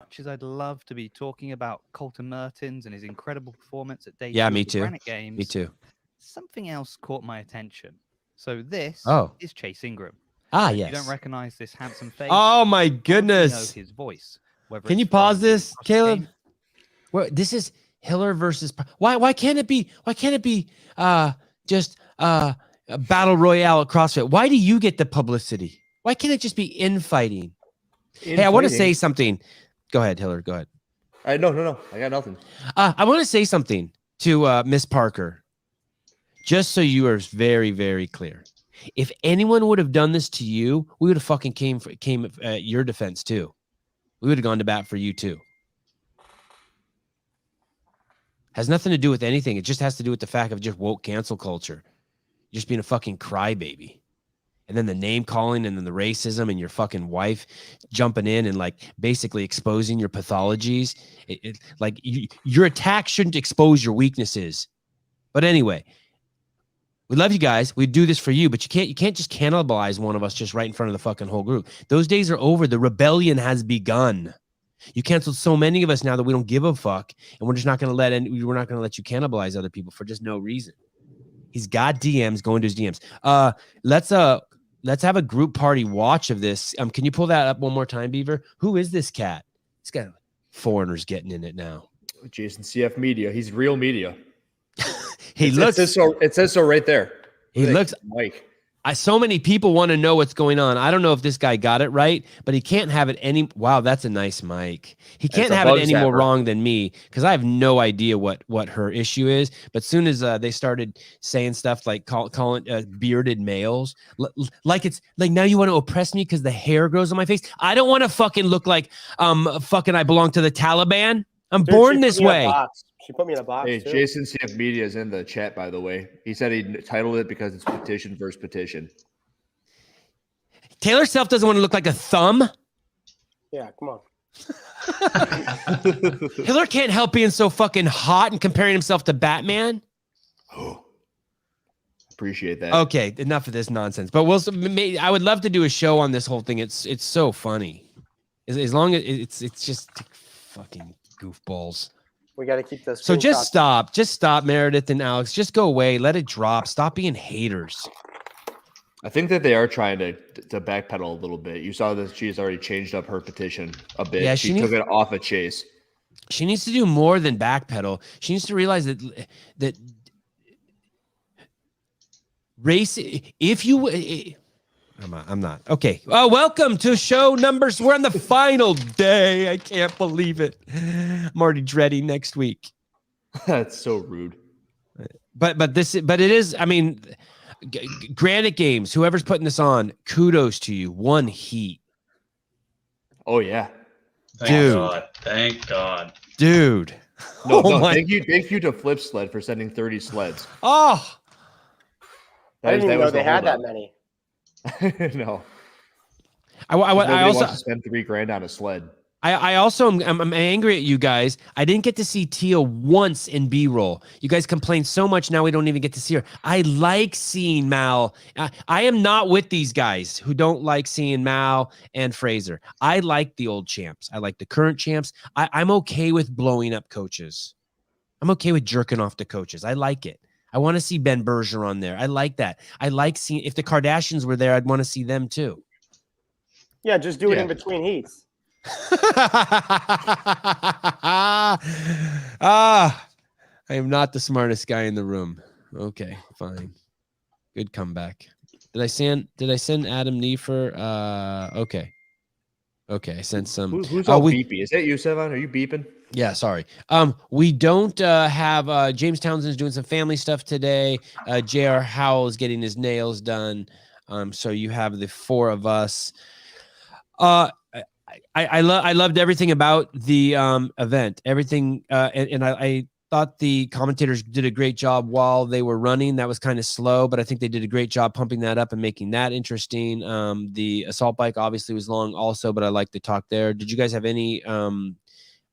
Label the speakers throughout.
Speaker 1: much as I'd love to be talking about Colt and Mertens and his incredible performance at day
Speaker 2: Yeah,
Speaker 1: 2
Speaker 2: me
Speaker 1: of the
Speaker 2: too.
Speaker 1: Granite
Speaker 2: Me
Speaker 1: Games,
Speaker 2: too.
Speaker 1: something else caught my attention. So this
Speaker 2: Oh.
Speaker 1: is Chase Ingram.
Speaker 2: Ah,
Speaker 1: If you don't
Speaker 2: yes.
Speaker 1: recognize this handsome face,
Speaker 2: Oh my
Speaker 1: you probably know
Speaker 2: goodness.
Speaker 1: his voice, whether
Speaker 2: Can
Speaker 1: it's
Speaker 2: you pause
Speaker 1: from the
Speaker 2: this,
Speaker 1: CrossFit
Speaker 2: Caleb?
Speaker 1: Games.
Speaker 2: Well, this is Hiller versus why can't it be just a battle royale at CrossFit? Why do you get the publicity? Why can't it just be infighting? Hey, I want to say something. Go ahead, Hiller. Go ahead.
Speaker 3: No. I got nothing.
Speaker 2: I want to say something to Miss Parker, just so you are very, very clear. If anyone would have done this to you, we would have fucking came at your defense too. We would have gone to bat for you too. Has nothing to do with anything. It just has to do with the fact of just woke cancel culture. Just being a fucking crybaby. And then the name calling and then the racism and your fucking wife jumping in and like basically exposing your pathologies. Your attack shouldn't expose your weaknesses. But anyway, we love you guys. We do this for you, but you can't just cannibalize one of us just right in front of the fucking whole group. Those days are over. The rebellion has begun. You canceled so many of us now that we don't give a fuck, and we're just not going to we're not going to let you cannibalize other people for just no reason. He's got DMs going to his DMs. Let's have a group party watch of this. Can you pull that up one more time, Beaver? Who is this cat? It's got foreigners getting in it now.
Speaker 3: Jason CF Media. He's real media.
Speaker 2: It
Speaker 3: says so right there.
Speaker 2: He looks
Speaker 3: Mike.
Speaker 2: So many people want to know what's going on. I don't know if this guy got it right, but he can't have it any. Wow, that's a nice mic. He can't have it any more wrong than me because I have no idea what her issue is. But soon as they started saying stuff like calling bearded males, like it's like now you want to oppress me because the hair grows on my face. I don't want to fucking look like I belong to the Taliban. I'm born this way.
Speaker 4: She put me in a box.
Speaker 3: Hey,
Speaker 4: too.
Speaker 3: Jason CF Media is in the chat, by the way. He said he titled it because it's petition versus petition.
Speaker 2: Taylor Self doesn't want to look like a thumb.
Speaker 4: Yeah, come on.
Speaker 2: Hiller can't help being so fucking hot and comparing himself to Batman.
Speaker 3: Oh, appreciate that.
Speaker 2: Okay, enough of this nonsense. But I would love to do a show on this whole thing. It's so funny. As long as it's just fucking goofballs.
Speaker 4: We got to keep this.
Speaker 2: So just stop, Meredith and Alex. Just go away. Let it drop. Stop being haters.
Speaker 3: I think that they are trying to backpedal a little bit. You saw that she's already changed up her petition a bit.
Speaker 2: Yeah,
Speaker 3: she took it off of Chase.
Speaker 2: She needs to do more than backpedal. She needs to realize that race. If you. I'm not. Okay. Welcome to show numbers. We're on the final day. I can't believe it. I'm already dreading next week.
Speaker 3: That's so rude.
Speaker 2: But it is, I mean, Granite Games, whoever's putting this on, kudos to you. One heat.
Speaker 3: Oh, yeah.
Speaker 5: Thank God.
Speaker 2: Dude.
Speaker 3: No, thank you to Flip Sled for sending 30 sleds.
Speaker 2: Oh.
Speaker 4: I didn't even know they had that many.
Speaker 3: No.
Speaker 2: I also
Speaker 3: want to spend $3,000 on a sled.
Speaker 2: I also I'm angry at you guys. I didn't get to see Tia once in B-roll. You guys complain so much now we don't even get to see her. I like seeing Mal. I am not with these guys who don't like seeing Mal and Fraser. I like the old champs. I like the current champs. I'm okay with blowing up coaches. I'm okay with jerking off the coaches. I like it. I want to see Ben Bergeron there. I like that. I like seeing, if the Kardashians were there, I'd want to see them too.
Speaker 4: Yeah, just do it in between heats.
Speaker 2: I am not the smartest guy in the room. Okay, fine. Good comeback. Did I send Adam Neefer? Okay, I sent some.
Speaker 3: Who's all beepy? Is that you, Sevan? Are you beeping?
Speaker 2: Yeah, sorry. We don't have James Townsend's doing some family stuff today. J.R. Howell is getting his nails done. So you have the four of us. I loved everything about the event. Everything, and I thought the commentators did a great job while they were running. That was kind of slow, but I think they did a great job pumping that up and making that interesting. The assault bike obviously was long also, but I liked the talk there. Did you guys have any?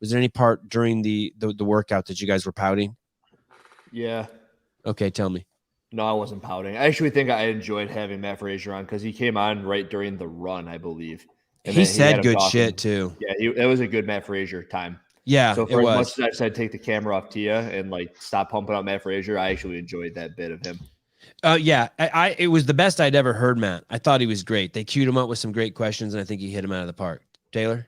Speaker 2: Was there any part during the workout that you guys were pouting?
Speaker 3: Yeah.
Speaker 2: Okay, tell me.
Speaker 3: No, I wasn't pouting. I actually think I enjoyed having Matt Frazier on because he came on right during the run, I believe. And
Speaker 2: he
Speaker 3: then
Speaker 2: said
Speaker 3: had him
Speaker 2: good
Speaker 3: talking.
Speaker 2: shit too.
Speaker 3: Yeah, that was a good Matt Frazier time.
Speaker 2: Yeah,
Speaker 3: So
Speaker 2: it
Speaker 3: for as
Speaker 2: was.
Speaker 3: much as I said, take the camera off Tia and like stop pumping out Matt Frazier, I actually enjoyed that bit of him.
Speaker 2: Yeah, it was the best I'd ever heard Matt. I thought he was great. They queued him up with some great questions, and I think he hit him out of the park. Taylor?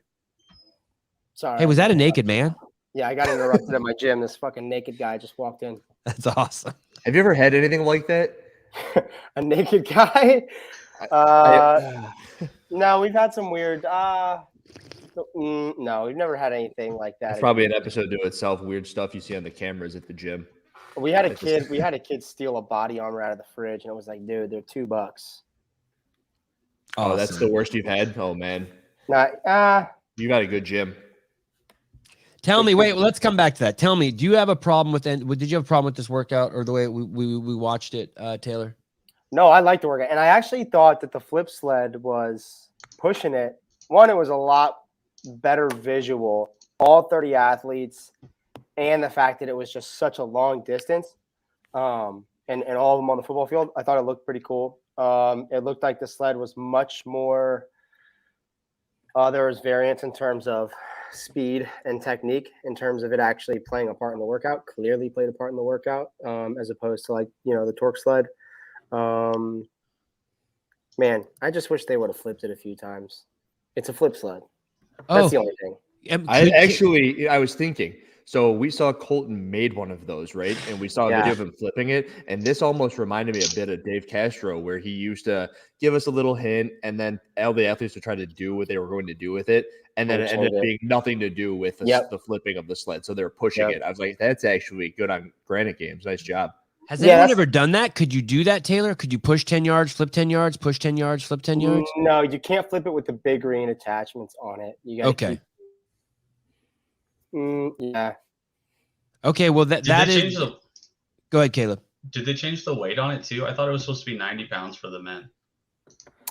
Speaker 4: Sorry.
Speaker 2: Hey, was that a naked man?
Speaker 4: Yeah, I got interrupted at my gym. This fucking naked guy just walked in.
Speaker 2: That's awesome.
Speaker 3: Have you ever had anything like that?
Speaker 4: A naked guy? No, we've had some weird. No, we've never had anything like that.
Speaker 3: It's probably an episode to itself. Weird stuff you see on the cameras at the gym.
Speaker 4: We had a kid. We had a kid steal a body armor out of the fridge, and it was like, dude, they're $2.
Speaker 3: Oh, that's the worst you've had. Oh man, you got a good gym.
Speaker 2: Tell me, wait, let's come back to that. Tell me, do you have a problem with? Did you have a problem with this workout or the way we watched it, Taylor?
Speaker 4: No, I liked the workout, and I actually thought that the flip sled was pushing it. One, it was a lot better visual. All 30 athletes. And the fact that it was just such a long distance, and all of them on the football field, I thought it looked pretty cool. It looked like the sled was much more. There was variance in terms of speed and technique, in terms of it actually playing a part in the workout. Clearly played a part in the workout, as opposed to the torque sled. Man, I just wish they would have flipped it a few times. It's a flip sled. That's the only thing.
Speaker 3: I was thinking. So we saw Colton made one of those, right? And we saw a video of him flipping it. And this almost reminded me a bit of Dave Castro, where he used to give us a little hint, and then all the athletes would try to do what they were going to do with it. And then it ended up being nothing to do with the flipping of the sled. So they were pushing it. I was like, that's actually good on Granite games. Nice job.
Speaker 2: Has anyone ever done that? Could you do that, Taylor? Could you push 10 yards, flip 10 yards, push 10 yards, flip 10 yards?
Speaker 4: No, you can't flip it with the big green attachments on it. You got yeah.
Speaker 2: Okay, well that is. Go ahead, Caleb.
Speaker 5: Did they change the weight on it too? I thought it was supposed to be 90 pounds for the men,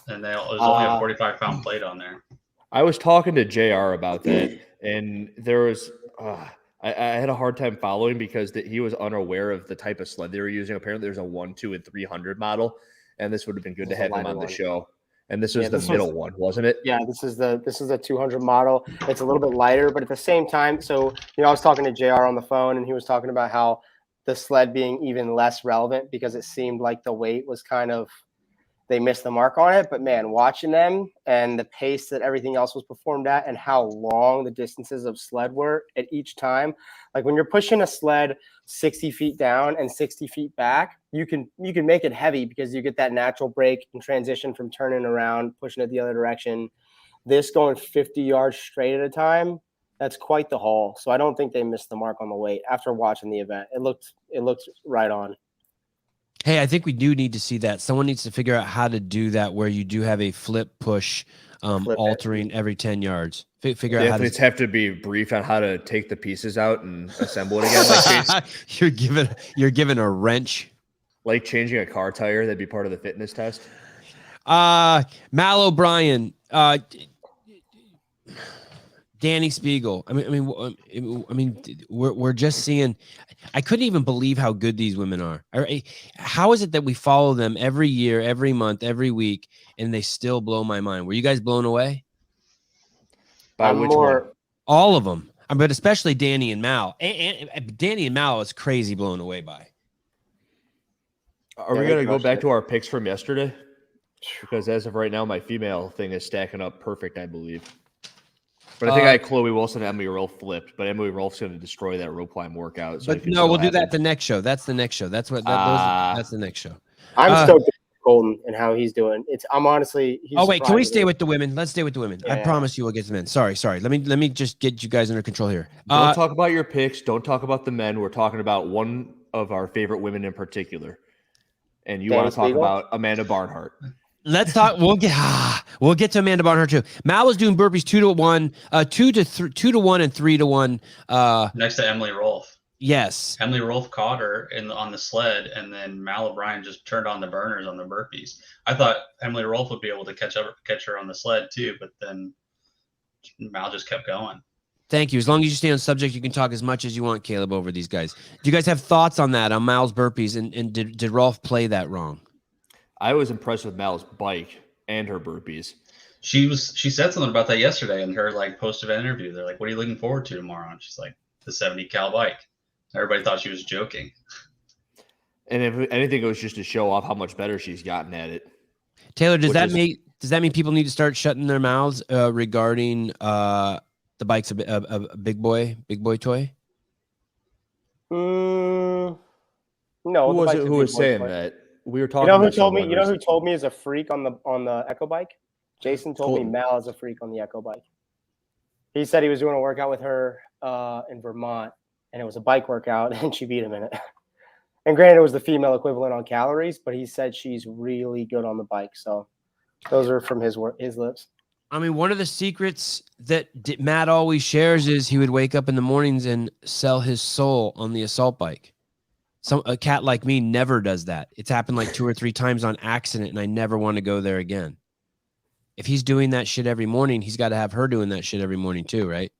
Speaker 5: and there's only a 45-pound plate on there.
Speaker 3: I was talking to JR about that, and there was I had a hard time following because he was unaware of the type of sled they were using. Apparently, there's a 1, 2, and 300 model, and this would have been good to have him on the show. And this was the middle one, wasn't it?
Speaker 4: Yeah, this is the 200 model. It's a little bit lighter, but at the same time, so I was talking to JR on the phone, and he was talking about how the sled being even less relevant because it seemed like the weight was kind of, they missed the mark on it. But man, watching them and the pace that everything else was performed at, and how long the distances of sled were at each time, like when you're pushing a sled 60 feet down and 60 feet back, you can make it heavy because you get that natural break and transition from turning around, pushing it the other direction. This going 50 yards straight at a time, that's quite the haul. So I don't think they missed the mark on the weight after watching the event. It looked right on.
Speaker 2: Hey, I think we do need to see that. Someone needs to figure out how to do that where you do have a flip push altering every 10 yards. Figure out how to
Speaker 3: have to be brief on how to take the pieces out and assemble it again. Like
Speaker 2: you're given a wrench.
Speaker 3: Like changing a car tire, that'd be part of the fitness test.
Speaker 2: Mal O'Brien, Danny Spiegel. I mean, we're just seeing. I couldn't even believe how good these women are. How is it that we follow them every year, every month, every week, and they still blow my mind? Were you guys blown away?
Speaker 3: By which one?
Speaker 2: All of them, but especially Danny and Mal. And Danny and Mal is crazy blown away by.
Speaker 3: Are we going to go back to our picks from yesterday? Because as of right now, my female thing is stacking up perfect, I believe. But I think I had Chloe Wilson and Emily Rolfe flipped, but Emily Rolfe's going to destroy that rope climb workout. So
Speaker 2: but no, we'll do that the next show. That's the next show. That's the next show.
Speaker 4: I'm stoked with Colton and how he's doing. I'm honestly.
Speaker 2: Can we stay with the women? Let's stay with the women. I promise you we'll get the men. Sorry. Let me just get you guys under control here.
Speaker 3: Don't talk about your picks. Don't talk about the men. We're talking about one of our favorite women in particular. And you want to talk about Amanda Barnhart.
Speaker 2: Let's talk. We'll get to Amanda Barnhart too. Mal was doing burpees 2 to 1, 2 to 1, and 3 to 1.
Speaker 5: Next to Emily Rolfe.
Speaker 2: Yes.
Speaker 5: Emily Rolfe caught her on the sled, and then Mal O'Brien just turned on the burners on the burpees. I thought Emily Rolfe would be able to catch her on the sled too, but then Mal just kept going.
Speaker 2: Thank you. As long as you stay on subject, you can talk as much as you want, Caleb, over these guys. Do you guys have thoughts on that, on Mal's burpees, and did Rolfe play that wrong?
Speaker 3: I was impressed with Mal's bike and her burpees.
Speaker 5: She said something about that yesterday in her like post-event interview. They're like, "What are you looking forward to tomorrow?" And she's like, "The 70 cal bike." Everybody thought she was joking.
Speaker 3: And if anything, it was just to show off how much better she's gotten at it.
Speaker 2: Taylor, does that mean people need to start shutting their mouths regarding the bike's a big boy toy?
Speaker 4: No.
Speaker 3: Who was it? Who was saying that? We were talking.
Speaker 4: You know who told me? You know who told me is a freak on the Echo bike? Jason told me Mal is a freak on the Echo bike. He said he was doing a workout with her in Vermont, and it was a bike workout, and she beat him in it. And granted, it was the female equivalent on calories, but he said she's really good on the bike. So those are from his lips.
Speaker 2: I mean, one of the secrets that Matt always shares is he would wake up in the mornings and sell his soul on the assault bike. A cat like me never does that. It's happened like 2 or 3 times on accident, and I never want to go there again. If he's doing that shit every morning, he's got to have her doing that shit every morning too, right?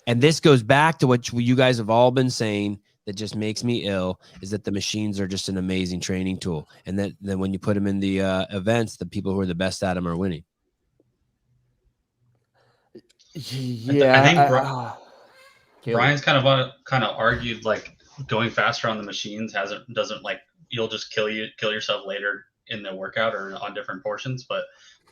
Speaker 2: And this goes back to what you guys have all been saying that just makes me ill, is that the machines are just an amazing training tool. And that then when you put them in the events, the people who are the best at them are winning.
Speaker 3: Yeah.
Speaker 5: I think Brian's kind of argued like going faster on the machines doesn't like, you'll just kill yourself later in the workout or on different portions, but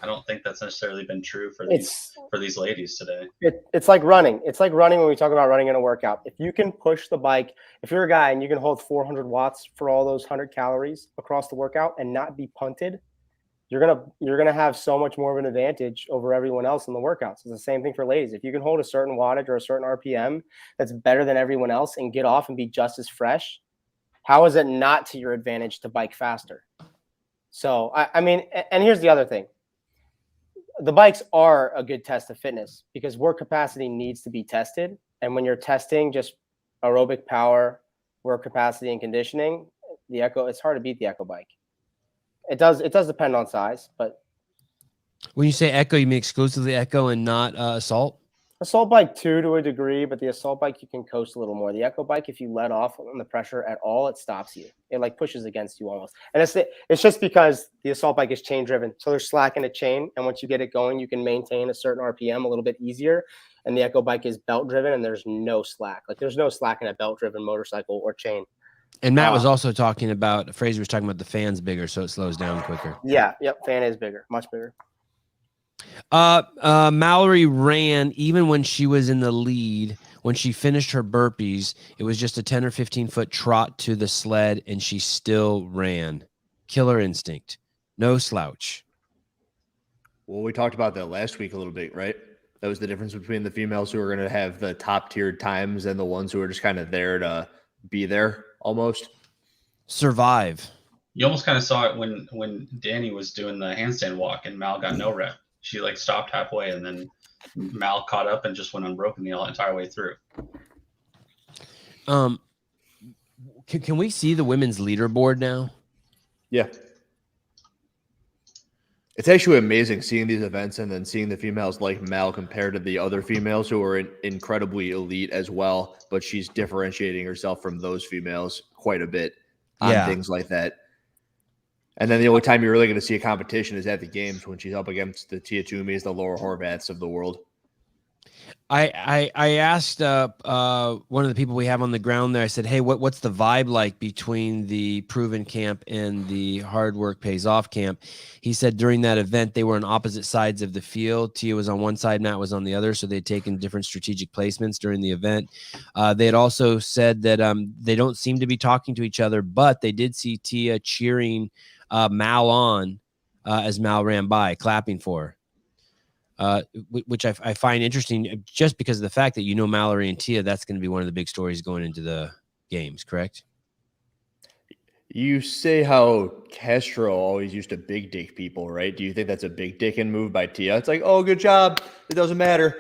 Speaker 5: I don't think that's necessarily been true for these ladies today.
Speaker 4: It's like running. It's like running when we talk about running in a workout. If you can push the bike, if you're a guy and you can hold 400 watts for all those 100 calories across the workout and not be punted, you're gonna have so much more of an advantage over everyone else in the workouts. It's the same thing for ladies. If you can hold a certain wattage or a certain RPM that's better than everyone else and get off and be just as fresh, how is it not to your advantage to bike faster? So I mean, and here's the other thing. The bikes are a good test of fitness because work capacity needs to be tested. And when you're testing just aerobic power, work capacity, and conditioning, the Echo, it's hard to beat the Echo bike. It does depend on size, but
Speaker 2: when you say Echo, you mean exclusively Echo and not Assault?
Speaker 4: Assault bike too, to a degree, but the Assault bike you can coast a little more. The Echo bike, if you let off on the pressure at all, it stops you. It like pushes against you almost. And it's just because the Assault bike is chain driven, so there's slack in a chain, and once you get it going, you can maintain a certain RPM a little bit easier. And the Echo bike is belt driven, and there's no slack. Like there's no slack in a belt driven motorcycle or chain.
Speaker 2: And Matt was also talking about, Fraser was talking about the fan's bigger, so it slows down quicker.
Speaker 4: Yeah, yep, fan is bigger, much bigger.
Speaker 2: Mallory ran even when she was in the lead. When she finished her burpees, it was just a 10 or 15 foot trot to the sled, and she still ran. Killer instinct, no slouch.
Speaker 3: Well, we talked about that last week a little bit, right? That was the difference between the females who are going to have the top tiered times and the ones who are just kind of there to be there almost.
Speaker 2: Survive.
Speaker 5: You almost kind of saw it when Danny was doing the handstand walk and Mal got no rep. She like stopped halfway, and then Mal caught up and just went unbroken the entire way through.
Speaker 2: Can we see the women's leaderboard now?
Speaker 3: Yeah. It's actually amazing seeing these events and then seeing the females like Mal compared to the other females who are incredibly elite as well, but she's differentiating herself from those females quite a bit on things like that. And then the only time you're really going to see a competition is at the games when she's up against the Tia Toomeys, the Laura Horvaths of the world.
Speaker 2: I asked one of the people we have on the ground there, I said, hey, what's the vibe like between the proven camp and the hard work pays off camp? He said during that event, they were on opposite sides of the field. Tia was on one side, Matt was on the other. So they'd taken different strategic placements during the event. They had also said that they don't seem to be talking to each other, but they did see Tia cheering Mal on as Mal ran by, clapping for her, which I find interesting just because of the fact that, you know, Mallory and Tia, that's going to be one of the big stories going into the games, correct?
Speaker 3: You say how Castro always used to big dick people, right? Do you think that's a big dicking move by Tia? It's like, oh, good job. It doesn't matter.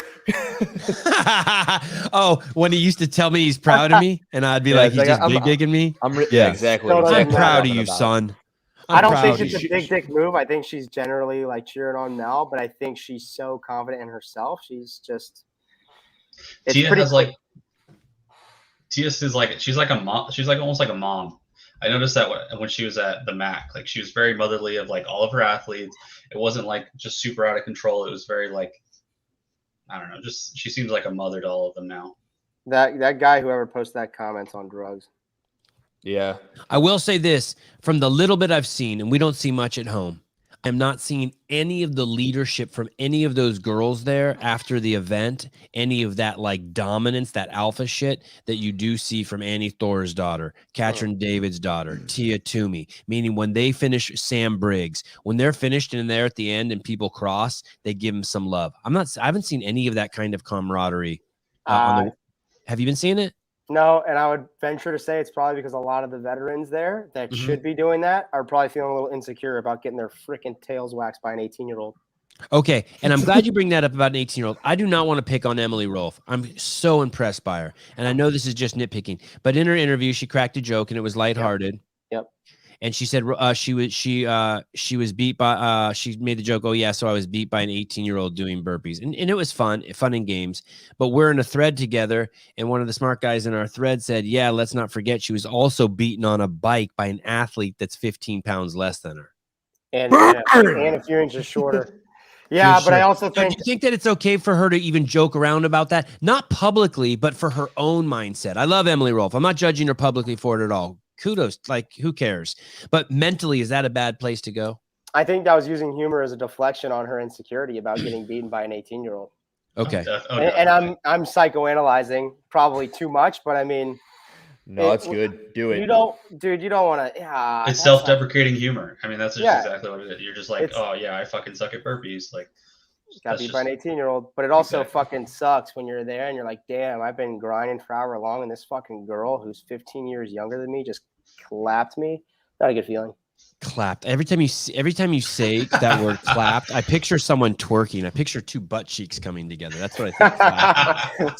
Speaker 2: Oh, when he used to tell me he's proud of me, and I'd be like, he's just big dicking me?
Speaker 3: Exactly.
Speaker 2: I'm proud of you, son.
Speaker 4: I don't think it's a big dick move. I think she's generally like cheering on Mel, but I think she's so confident in herself. She's just.
Speaker 5: Tia has like. Tia is like, she's like a mom. She's like almost like a mom. I noticed that when she was at the MAC, like she was very motherly of like all of her athletes. It wasn't like just super out of control. It was very like, I don't know, just she seems like a mother to all of them now.
Speaker 4: That guy, whoever posted that, comments on drugs.
Speaker 3: Yeah.
Speaker 2: I will say this, from the little bit I've seen, and we don't see much at home, I'm not seeing any of the leadership from any of those girls there after the event, any of that like dominance, that alpha shit that you do see from Annie Thor's daughter, Katrin David's daughter, Tia Toomey, meaning when they finish Sam Briggs, when they're finished and they're at the end and people cross, they give them some love. I haven't seen any of that kind of camaraderie. Have you been seeing it?
Speaker 4: No, and I would venture to say it's probably because a lot of the veterans there that should be doing that are probably feeling a little insecure about getting their freaking tails waxed by an 18-year-old.
Speaker 2: Okay, and I'm glad you bring that up about an 18-year-old. I do not want to pick on Emily Rolfe. I'm so impressed by her, and I know this is just nitpicking, but in her interview, she cracked a joke, and it was lighthearted.
Speaker 4: Yep.
Speaker 2: And she said she was beat by she made the joke, oh yeah, so I was beat by an 18-year-old doing burpees, and it was fun and games. But we're in a thread together, and one of the smart guys in our thread said, yeah, let's not forget she was also beaten on a bike by an athlete that's 15 pounds less than her,
Speaker 4: and a few inches shorter. Yeah, but I also think.
Speaker 2: Do you think that it's okay for her to even joke around about that? Not publicly, but for her own mindset. I love Emily Rolfe. I'm not judging her publicly for it at all. Kudos, like who cares? But mentally, is that a bad place to go?
Speaker 4: I think I was using humor as a deflection on her insecurity about getting beaten by an 18-year-old.
Speaker 2: Okay.
Speaker 4: And I'm psychoanalyzing probably too much, but I mean,
Speaker 3: no, it's good. Do it.
Speaker 4: You don't want to. Yeah,
Speaker 5: it's self-deprecating humor. I mean, that's just exactly what it is. You're just like, oh yeah, I fucking suck at burpees. Like,
Speaker 4: got beat by an 18-year-old, but it also fucking sucks when you're there and you're like, damn, I've been grinding for however long, and this fucking girl who's 15 years younger than me just clapped me. Not a good feeling.
Speaker 2: Clapped. Every time you say that word clapped, I picture someone twerking. I picture two butt cheeks coming together. That's what I
Speaker 4: think.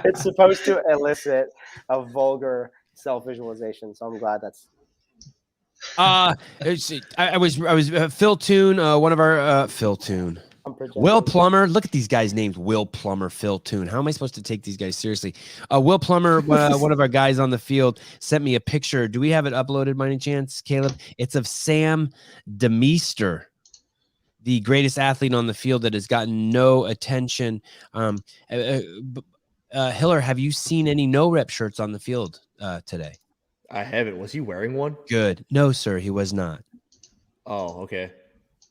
Speaker 4: It's supposed to elicit a vulgar self-visualization, so I'm glad that's.
Speaker 2: I was Phil Toon, one of our Phil Toon. Will Plummer. Look at these guys' names. Will Plummer, Phil Toon. How am I supposed to take these guys seriously? Will Plummer, one of our guys on the field, sent me a picture. Do we have it uploaded by any chance, Caleb? It's of Sam Demeester, the greatest athlete on the field that has gotten no attention. Hiller, have you seen any no-rep shirts on the field today?
Speaker 3: I haven't. Was he wearing one?
Speaker 2: Good. No, sir, he was not.
Speaker 3: Oh, okay.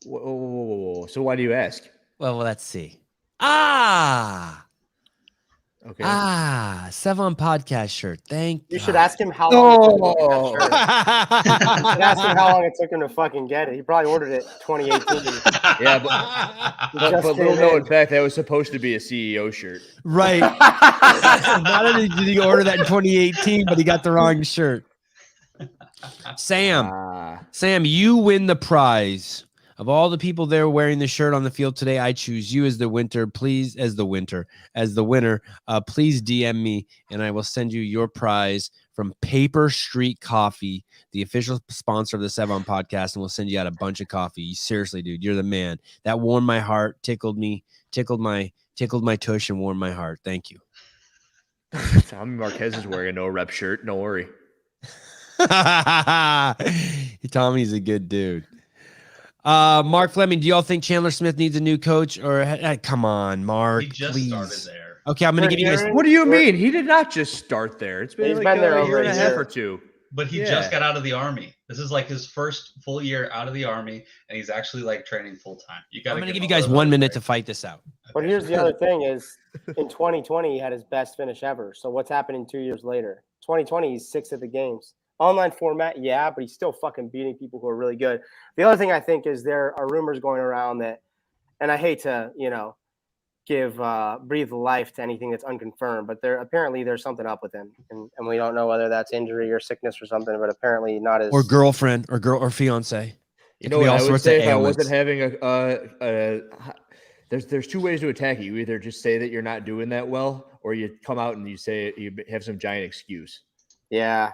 Speaker 3: Whoa. So why do you ask?
Speaker 2: Well, let's see.
Speaker 3: Okay.
Speaker 2: Sevon podcast shirt. Thank you.
Speaker 4: You should ask him how long it took him to get that shirt. You should ask him how long it took him to fucking get it. He probably ordered it 2018.
Speaker 3: Yeah, but little known fact, that was supposed to be a CEO shirt.
Speaker 2: Right. Not only did he order that in 2018, but he got the wrong shirt. Sam, you win the prize. Of all the people there wearing the shirt on the field today, I choose you as the winner. Please, as the winner. Please DM me, and I will send you your prize from Paper Street Coffee, the official sponsor of the Sevon podcast, and we'll send you out a bunch of coffee. Seriously, dude, you're the man. That warmed my heart, tickled me, tickled my tush, and warmed my heart. Thank you.
Speaker 3: Tommy Marquez is wearing a no-rep shirt. Don't worry.
Speaker 2: Tommy's a good dude. Mark Fleming, do y'all think Chandler Smith needs a new coach? Or come on, Mark,
Speaker 5: he just
Speaker 2: please.
Speaker 5: started there.
Speaker 2: Okay, I'm gonna give you guys.
Speaker 3: What do you mean? He did not just start there. It's been like
Speaker 4: there
Speaker 3: a
Speaker 4: over
Speaker 3: year and a half or two.
Speaker 5: But he just got out of the army. This is like his first full year out of the army, and he's actually like training full time.
Speaker 2: I'm gonna give you guys 1 minute to fight this out.
Speaker 4: But here's the other thing: is in 2020 he had his best finish ever. So what's happening 2 years later? 2020 he's 6th at the games. Online format, yeah, but he's still fucking beating people who are really good. The other thing I think is there are rumors going around that, and I hate to, give breathe life to anything that's unconfirmed, but apparently there's something up with him, and we don't know whether that's injury or sickness or something, but apparently not as
Speaker 2: or girlfriend or fiance.
Speaker 3: You know what I would say if I wasn't having there's two ways to attack it. You either just say that you're not doing that well, or you come out and you say you have some giant excuse.
Speaker 4: Yeah.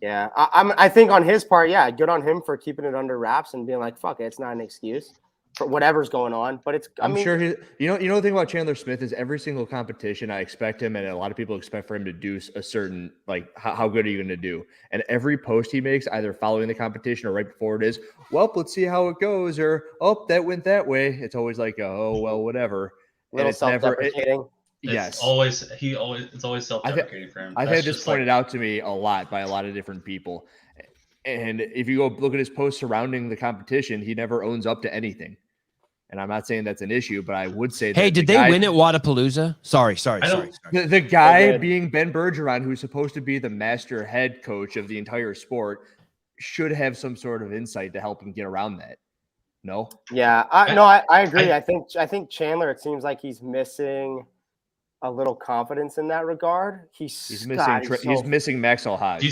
Speaker 4: I think on his part, yeah, good on him for keeping it under wraps and being like, fuck it, it's not an excuse. for whatever's going on. But
Speaker 3: I'm sure he, you know the thing about Chandler Smith is every single competition I expect him, and a lot of people expect for him to do a certain, like, how good are you going to do? And every post he makes, either following the competition or right before it is, well, let's see how it goes, or oh, that went that way. It's always like, oh well, whatever.
Speaker 4: little
Speaker 3: And it's never
Speaker 4: self-deprecating.
Speaker 3: yes.
Speaker 5: It's always self-deprecating for him.
Speaker 3: I've
Speaker 5: That's
Speaker 3: had this
Speaker 5: just
Speaker 3: pointed out to me a lot by a lot of different people. And if you go look at his posts surrounding the competition, he never owns up to anything. And I'm not saying that's an issue, but I would say that.
Speaker 2: Hey, did they win at Wadapalooza? Sorry.
Speaker 3: The guy being Ben Bergeron, who's supposed to be the master head coach of the entire sport, should have some sort of insight to help him get around that. No?
Speaker 4: Yeah, I agree. I think Chandler, it seems like he's missing a little confidence in that regard. He's
Speaker 3: missing Maxwell Hodge.
Speaker 5: Do you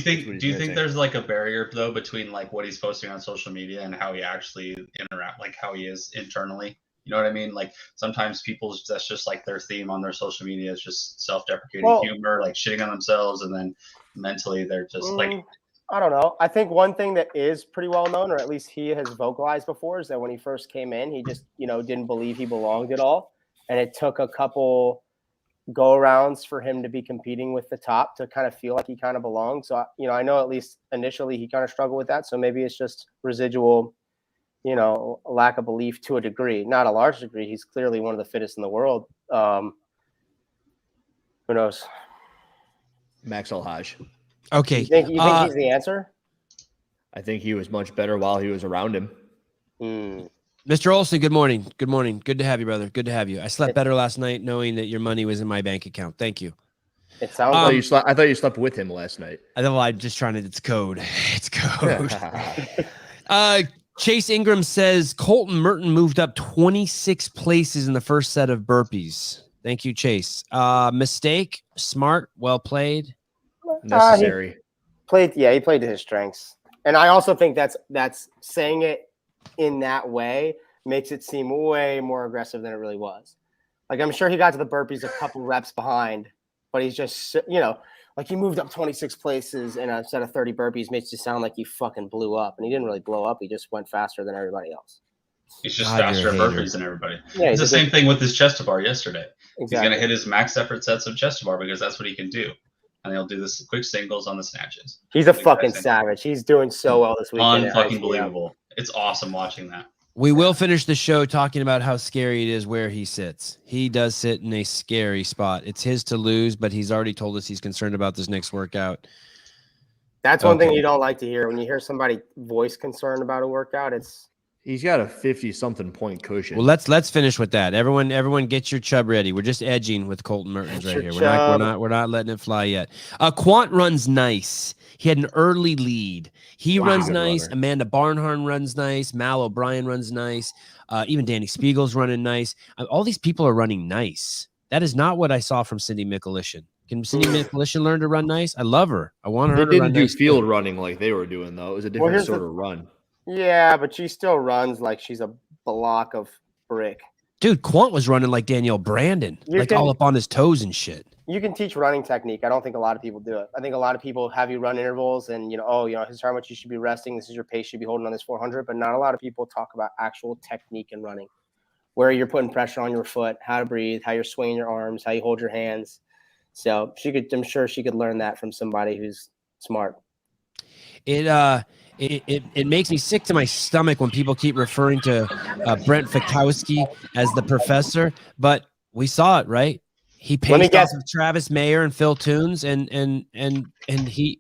Speaker 5: think there's like a barrier though between like what he's posting on social media and how he actually interact, like how he is internally? You know what I mean? Like sometimes that's just like their theme on their social media is just self-deprecating humor, like shitting on themselves, and then mentally they're just like,
Speaker 4: I don't know. I think one thing that is pretty well known, or at least he has vocalized before, is that when he first came in, he just, didn't believe he belonged at all. And it took a couple go-arounds for him to be competing with the top to kind of feel like he kind of belonged. So, I know at least initially he kind of struggled with that. So maybe it's just residual, lack of belief to a degree, not a large degree. He's clearly one of the fittest in the world. Who knows?
Speaker 3: Maxwell Hodge.
Speaker 2: Okay.
Speaker 4: You think he's the answer?
Speaker 3: I think he was much better while he was around him.
Speaker 2: Mr. Olson, good morning. Good morning. Good to have you, brother. Good to have you. I slept better last night knowing that your money was in my bank account. Thank you.
Speaker 4: It sounds
Speaker 3: like I thought you slept with him last night.
Speaker 2: I'm just trying to. It's code. It's code. Chase Ingram says Colt and Mertens moved up 26 places in the first set of burpees. Thank you, Chase. Mistake. Smart. Well played.
Speaker 3: Necessary.
Speaker 4: He played to his strengths, and I also think that's saying it in that way makes it seem way more aggressive than it really was. Like, I'm sure he got to the burpees a couple reps behind, but he's just, like he moved up 26 places in a set of 30 burpees makes it sound like he fucking blew up, and he didn't really blow up. He just went faster than everybody else.
Speaker 5: He's just faster at burpees than everybody.
Speaker 4: Yeah,
Speaker 5: it's the same thing with his chest to bar yesterday.
Speaker 4: Exactly.
Speaker 5: He's going to hit his max effort sets of chest to bar because that's what he can do. And he'll do this quick singles on the snatches.
Speaker 4: He's a fucking savage. He's doing so well this weekend.
Speaker 5: Unfucking believable. It's awesome watching that.
Speaker 2: We will finish the show talking about how scary it is where he sits. He does sit in a scary spot. It's his to lose, but he's already told us he's concerned about this next workout.
Speaker 4: That's one thing you don't like to hear. When you hear somebody voice concern about a workout,
Speaker 3: he's got a 50-something point cushion.
Speaker 2: Well, let's finish with that. Everyone get your chub ready. We're just edging with Colt and Mertens right here. We're not letting it fly yet. Quant runs nice. He had an early lead. He runs nice. Runner. Amanda Barnhardt runs nice. Mal O'Brien runs nice. Even Danny Spiegel's running nice. All these people are running nice. That is not what I saw from Cindy Mikulishin. Can Cindy Mikulishin learn to run nice? I love her. I want her to run nice.
Speaker 3: They didn't do field running like they were doing, though. It was a different sort of run.
Speaker 4: Yeah, but she still runs like she's a block of brick.
Speaker 2: Dude, Quant was running like Danielle Brandon, all up on his toes and shit.
Speaker 4: You can teach running technique. I don't think a lot of people do it. I think a lot of people have you run intervals and, this is how much you should be resting. This is your pace you should be holding on this 400. But not a lot of people talk about actual technique in running, where you're putting pressure on your foot, how to breathe, how you're swinging your arms, how you hold your hands. So I'm sure she could learn that from somebody who's smart.
Speaker 2: It makes me sick to my stomach when people keep referring to Brent Fikowski as the professor, but we saw it, right? He paced off of Travis Mayer and Phil Toons, and he's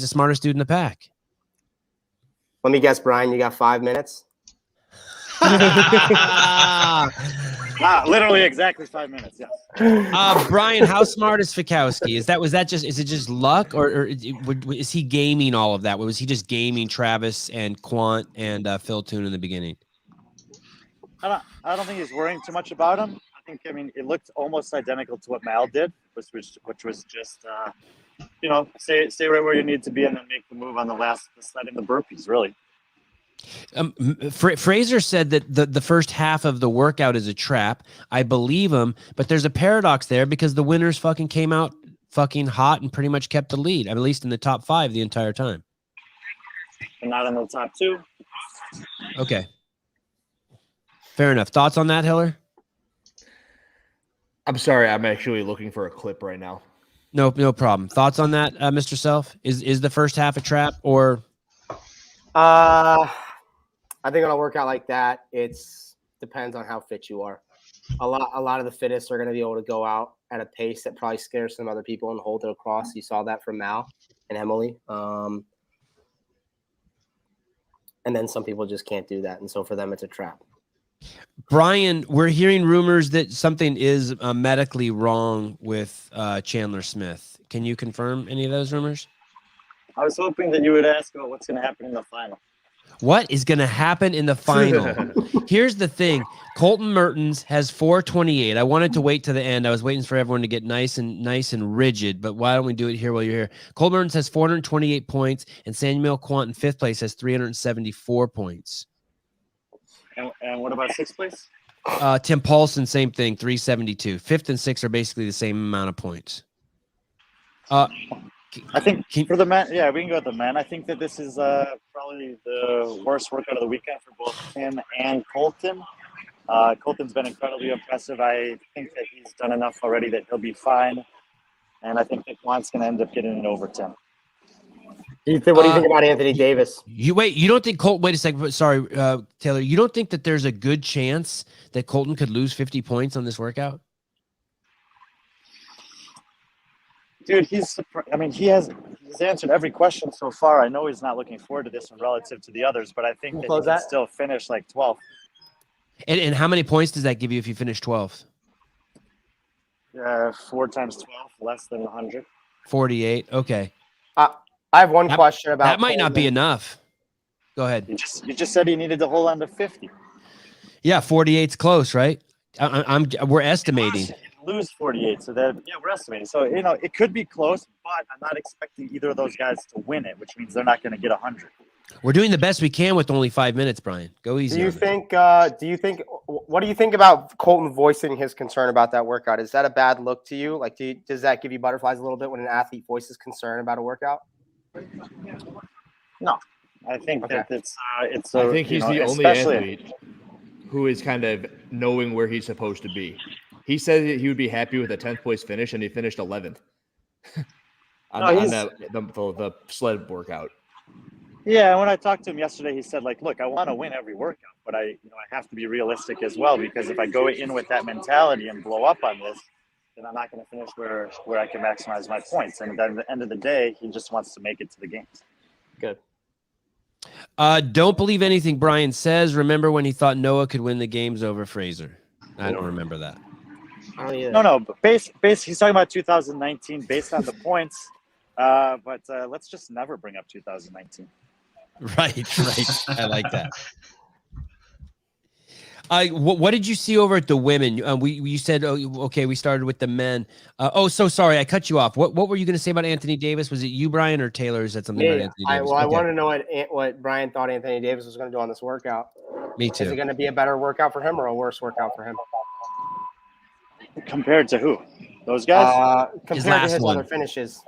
Speaker 2: the smartest dude in the pack.
Speaker 4: Let me guess, Brian, you got 5 minutes?
Speaker 6: Literally exactly 5 minutes. Yeah.
Speaker 2: Brian, how smart is Fikowski? Is it just luck, or is he gaming all of that? Was he just gaming Travis and Quant and Phil Toon in the beginning?
Speaker 6: I don't think he's worrying too much about him. It looked almost identical to what Mal did, which was just stay right where you need to be and then make the move on the sled in the burpees, really.
Speaker 2: Fraser said that the first half of the workout is a trap. I believe him, but there's a paradox there because the winners fucking came out fucking hot and pretty much kept the lead, at least in the top 5 the entire time.
Speaker 6: And not in the top 2.
Speaker 2: Okay. Fair enough. Thoughts on that, Hiller?
Speaker 3: I'm sorry, I'm actually looking for a clip right now.
Speaker 2: No problem. Thoughts on that, Mr. Self? Is the first half a trap or?
Speaker 4: I think on a workout like that, it's depends on how fit you are. A lot of the fittest are going to be able to go out at a pace that probably scares some other people and hold it across. You saw that from Mal and Emily. And then some people just can't do that. And so for them, it's a trap.
Speaker 2: Brian, we're hearing rumors that something is medically wrong with Chandler Smith. Can you confirm any of those rumors?
Speaker 6: I was hoping that you would ask about what's going to happen in the final.
Speaker 2: What is going to happen in the final? Here's the thing. Colton Mertens has 428. I wanted to wait to the end. I was waiting for everyone to get nice and rigid, but why don't we do it here while you're here? Colton Mertens has 428 points, and Samuel Quant in 5th place has 374 points.
Speaker 6: And what about 6th place?
Speaker 2: Tim Paulson, same thing, 372. 5th and 6th are basically the same amount of points.
Speaker 6: I think for the men, yeah, we can go with the men. I think that this is probably the worst workout of the weekend for both him and Colton. Colton's been incredibly impressive. I think that he's done enough already that he'll be fine. And I think that Quant's going to end up getting an over 10.
Speaker 4: What do you think about Anthony Davis?
Speaker 2: You don't think Colton? Wait a second. Sorry, Taylor. You don't think that there's a good chance that Colton could lose 50 points on this workout?
Speaker 6: Dude, he's answered every question so far. I know he's not looking forward to this one relative to the others, but I think that he can still finish like 12th.
Speaker 2: And how many points does that give you if you finish 12th?
Speaker 6: 4 times 12, less than 100.
Speaker 2: 48. Okay.
Speaker 4: I have one question about
Speaker 2: that. Might not be enough. Go ahead.
Speaker 6: You just said he needed to hold on to 50.
Speaker 2: Yeah, 48's close, right? We're estimating.
Speaker 6: Lose 48, so that we're estimating. So it could be close, but I'm not expecting either of those guys to win it, which means they're not going to get 100.
Speaker 2: We're doing the best we can with only 5 minutes, Brian. Go easy.
Speaker 4: What do you think about Colton voicing his concern about that workout? Is that a bad look to you? Like, does that give you butterflies a little bit when an athlete voices concern about a workout?
Speaker 6: No, I think that it's.
Speaker 3: I think he's the only athlete who is kind of knowing where he's supposed to be. He said he would be happy with a 10th place finish, and he finished 11th on the sled workout.
Speaker 6: Yeah, and when I talked to him yesterday, he said, look, I want to win every workout, but I have to be realistic as well, because if I go in with that mentality and blow up on this, then I'm not going to finish where I can maximize my points. And then at the end of the day, he just wants to make it to the games.
Speaker 4: Good.
Speaker 2: Don't believe anything Brian says. Remember when he thought Noah could win the games over Fraser? I don't remember that.
Speaker 6: No, but base he's talking about 2019 based on the points. But let's just never bring up 2019.
Speaker 2: Right. I like that. What did you see over at the women? You said, okay, we started with the men. So sorry, I cut you off. What were you going to say about Anthony Davis? Was it you, Brian, or Taylor said something about Anthony Davis?
Speaker 4: I wanted to know what Brian thought Anthony Davis was going to do on this workout.
Speaker 2: Me too.
Speaker 4: Is it going to be a better workout for him or a worse workout for him?
Speaker 6: Compared to who? Those guys?
Speaker 4: Compared to his other finishes.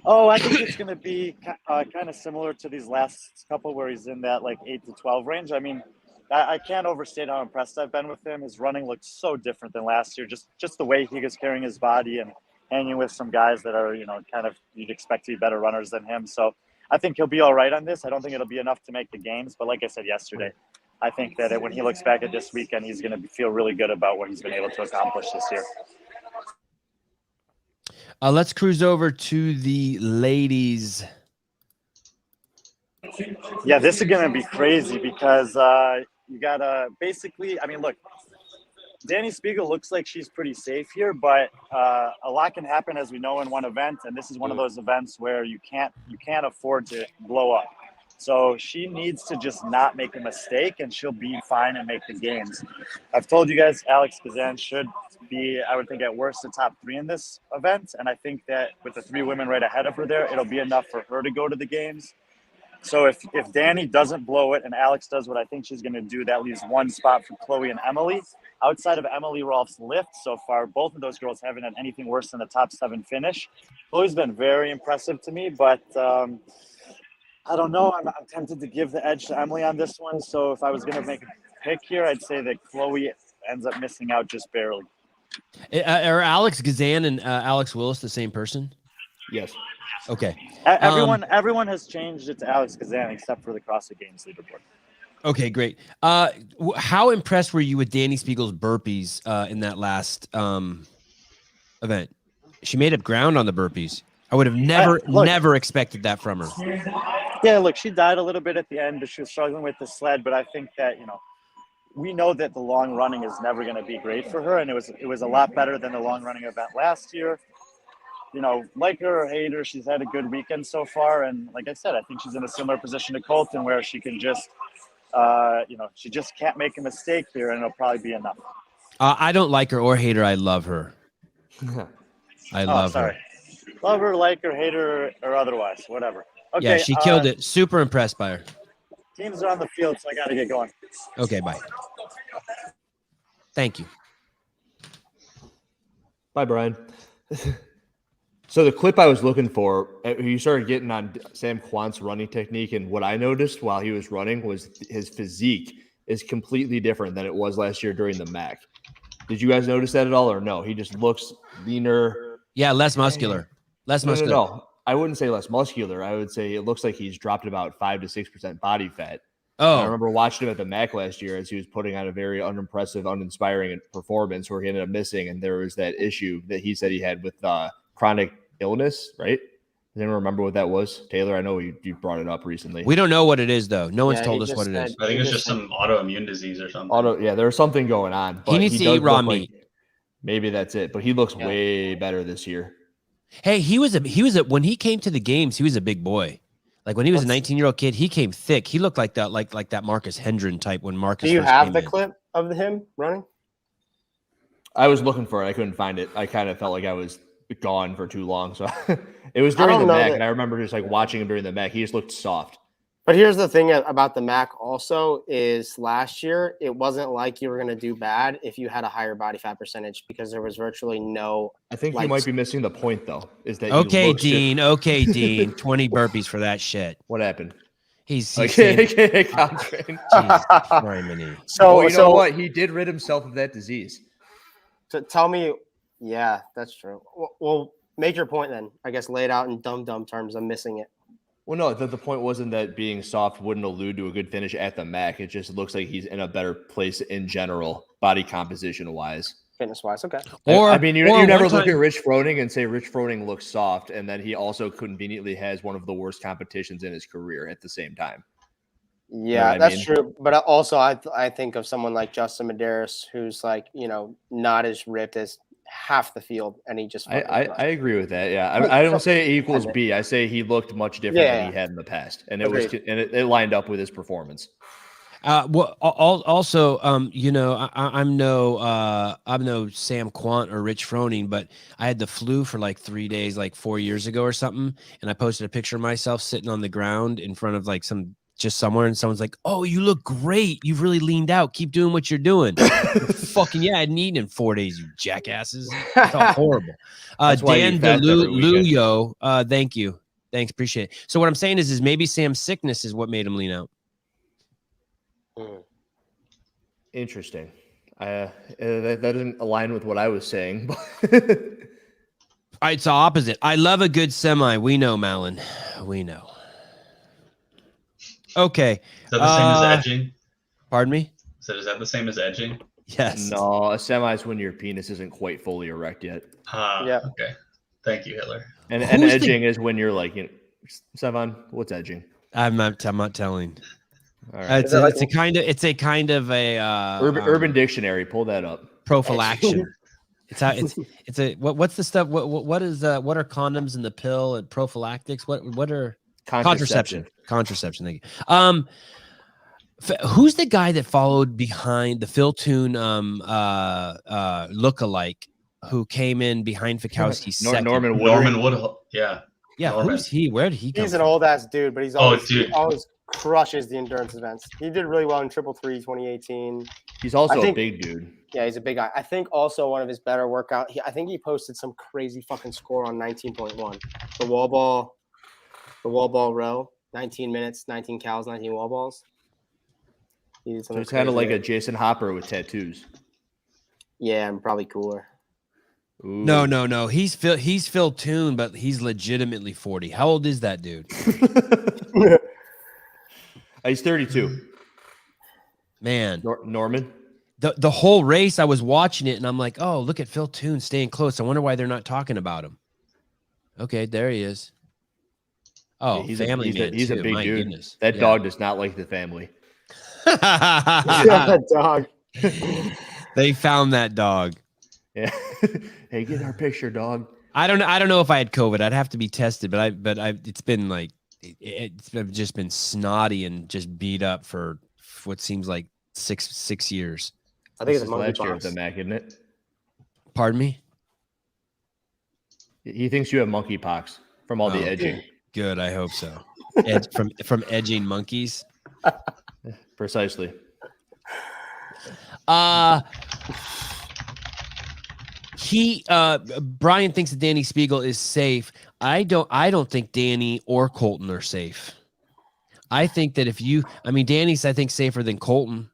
Speaker 6: Oh, I think it's going to be kind of similar to these last couple where he's in that 8 to 12 range. I mean, I can't overstate how impressed I've been with him. His running looked so different than last year. Just the way he was carrying his body and hanging with some guys that are, kind of you'd expect to be better runners than him. So I think he'll be all right on this. I don't think it'll be enough to make the games. But like I said yesterday, I think that when he looks back at this weekend, he's going to feel really good about what he's been able to accomplish this year.
Speaker 2: Let's cruise over to the ladies.
Speaker 6: Yeah, this is going to be crazy because you got to basically, look, Danny Spiegel looks like she's pretty safe here, but a lot can happen, as we know, in one event. And this is one of those events where you can't afford to blow up. So she needs to just not make a mistake, and she'll be fine and make the games. I've told you guys Alex Kazan should be, I would think, at worst, the top 3 in this event. And I think that with the 3 women right ahead of her there, it'll be enough for her to go to the games. So if Danny doesn't blow it and Alex does what I think she's going to do, that leaves one spot for Chloe and Emily. Outside of Emily Rolfe's lift so far, both of those girls haven't had anything worse than the top 7 finish. Chloe's been very impressive to me, but I don't know. I'm tempted to give the edge to Emily on this one. So if I was going to make pick here, I'd say that Chloe ends up missing out just barely.
Speaker 2: Are Alex Gazan and Alex Willis the same person?
Speaker 3: Yes.
Speaker 2: Okay.
Speaker 6: Everyone has changed it to Alex Kazan except for the CrossFit Games leaderboard.
Speaker 2: Okay, great. How impressed were you with Danny Spiegel's burpees in that last event? She made up ground on the burpees. I would have never expected that from her.
Speaker 6: Yeah, look, she died a little bit at the end, but she was struggling with the sled. But I think that, we know that the long running is never going to be great for her, and it was a lot better than the long running event last year. Like her or hate her, she's had a good weekend so far, and like I said, I think she's in a similar position to Colton, where she can just, she just can't make a mistake here, and it'll probably be enough.
Speaker 2: I don't like her or hate her. I love her. I love her.
Speaker 6: Love her, like her, hate her, or otherwise, whatever. Okay,
Speaker 2: yeah, she killed it. Super impressed by her.
Speaker 6: Teams are on the field, so I got to get going.
Speaker 2: Okay, bye. Thank you.
Speaker 3: Bye, Brian. So the clip I was looking for, you started getting on Sam Quant's running technique, and what I noticed while he was running was his physique is completely different than it was last year during the MAC. Did you guys notice that at all, or no? He just looks leaner.
Speaker 2: Yeah, less muscular.
Speaker 3: No. I wouldn't say less muscular. I would say it looks like he's dropped about 5 to 6% body fat.
Speaker 2: Oh,
Speaker 3: I remember watching him at the MAC last year as he was putting on a very unimpressive, uninspiring performance where he ended up missing, and there was that issue that he said he had with chronic illness, right? Does anyone remember what that was? Taylor, I know you brought it up recently.
Speaker 2: We don't know what it is, though. No one's told us what it is.
Speaker 5: I think it's just some autoimmune disease or something.
Speaker 3: There's something going on. But
Speaker 2: he needs to eat raw meat.
Speaker 3: Maybe that's it. But he looks way better this year.
Speaker 2: Hey, when he came to the games, he was a big boy. Like when he was a 19-year-old kid, he came thick. He looked like that, like that Marcus Hendren type when Marcus.
Speaker 4: Do you have the clip of him running?
Speaker 3: I was looking for it. I couldn't find it. I kind of felt like I was gone for too long. So it was during the MAC, and I remember just like watching him during the MAC. He just looked soft.
Speaker 4: But here's the thing about the MAC also is last year, it wasn't like you were going to do bad if you had a higher body fat percentage because there was virtually no.
Speaker 3: I think you might be missing the point, though, is that
Speaker 2: Okay, Dean, 20 burpees for that shit.
Speaker 3: What happened?
Speaker 2: He's
Speaker 3: So you know what? He did rid himself of that disease.
Speaker 4: So tell me, yeah, that's true. Well, make your point then. I guess lay it out in dumb terms. I'm missing it.
Speaker 3: Well, no, the point wasn't that being soft wouldn't allude to a good finish at the MAC. It just looks like he's in a better place in general, body composition wise.
Speaker 4: Fitness wise, okay.
Speaker 3: I mean, you never look at Rich Froning and say Rich Froning looks soft, and then he also conveniently has one of the worst competitions in his career at the same time.
Speaker 4: Yeah, that's true. But also, I think of someone like Justin Medeiros, who's like, not as ripped as half the field, and he just.
Speaker 3: I agree with that. Yeah, I don't say A equals B. I say he looked much different than he had in the past, and it lined up with his performance.
Speaker 2: I'm no Sam Quant or Rich Froning, but I had the flu for like 3 days, like 4 years ago or something, and I posted a picture of myself sitting on the ground in front of like somewhere, and someone's like, "Oh, you look great. You've really leaned out. Keep doing what you're doing." Fucking yeah, I hadn't eaten in 4 days, you jackasses. I felt horrible. Dan DeLuyo, thank you. Thanks, appreciate it. So what I'm saying is maybe Sam's sickness is what made him lean out.
Speaker 3: Interesting. That doesn't align with what I was saying.
Speaker 2: It's the opposite. I love a good semi. We know, Malin. We know. Okay.
Speaker 5: Is that the same as edging?
Speaker 2: Pardon me?
Speaker 5: Is that the same as edging?
Speaker 2: Yes.
Speaker 3: No, a semi is when your penis isn't quite fully erect yet.
Speaker 4: Yeah.
Speaker 5: Okay. Thank you, Hitler.
Speaker 3: And edging is when you're like, Sevan, what's edging?
Speaker 2: I'm not telling.
Speaker 3: All right.
Speaker 2: It's a kind of a
Speaker 3: Urban Dictionary. Pull that up.
Speaker 2: Prophylactics. What's the stuff? What are condoms in the pill and prophylactics? What are contraception? Contraception. Thank you. Who's the guy that followed behind the Phil Toon lookalike who came in behind Fikowski second?
Speaker 5: Norman Wood. Yeah.
Speaker 2: Yeah.
Speaker 5: Norman.
Speaker 2: Who's he? Where did he come
Speaker 4: He's
Speaker 2: from?
Speaker 4: an old ass dude, but he always crushes the endurance events. He did really well in 333 2018.
Speaker 3: He's also a big dude.
Speaker 4: Yeah, he's a big guy. I think also one of his better workout. I think he posted some crazy fucking score on 19.1. The wall ball row, 19 minutes, 19 cows, 19 wall balls. He's
Speaker 3: So it's kind of like a Jason Hopper with tattoos.
Speaker 4: Yeah, I'm probably cooler.
Speaker 3: Ooh.
Speaker 2: No. He's Phil Toon, but he's legitimately 40. How old is that dude?
Speaker 3: He's 32.
Speaker 2: Man,
Speaker 3: Norman.
Speaker 2: the whole race, I was watching it and I'm like, oh, look at Phil Toon staying close. I wonder why they're not talking about him. Okay, there he is. Oh,
Speaker 3: he's
Speaker 2: family man.
Speaker 3: He's
Speaker 2: too.
Speaker 3: a big
Speaker 2: My
Speaker 3: dude.
Speaker 2: goodness.
Speaker 3: That
Speaker 2: Yeah.
Speaker 3: dog does not like the family.
Speaker 4: Dog.
Speaker 2: They found that dog.
Speaker 3: Yeah. Hey, get our picture, dog.
Speaker 2: I don't know if I had COVID. I'd have to be tested, but it's been like it's just been snotty and just beat up for what seems like six years.
Speaker 4: I think
Speaker 3: This
Speaker 4: it's
Speaker 3: is last year
Speaker 4: monkeypox.
Speaker 3: of the Mac, isn't it?
Speaker 2: Pardon me?
Speaker 3: He thinks you have monkeypox from all the edging.
Speaker 2: Good, I hope so. From edging monkeys.
Speaker 3: Precisely.
Speaker 2: Brian thinks that Danny Spiegel is safe. I don't think Danny or Colton are safe. I think that Danny's, I think, safer than Colton.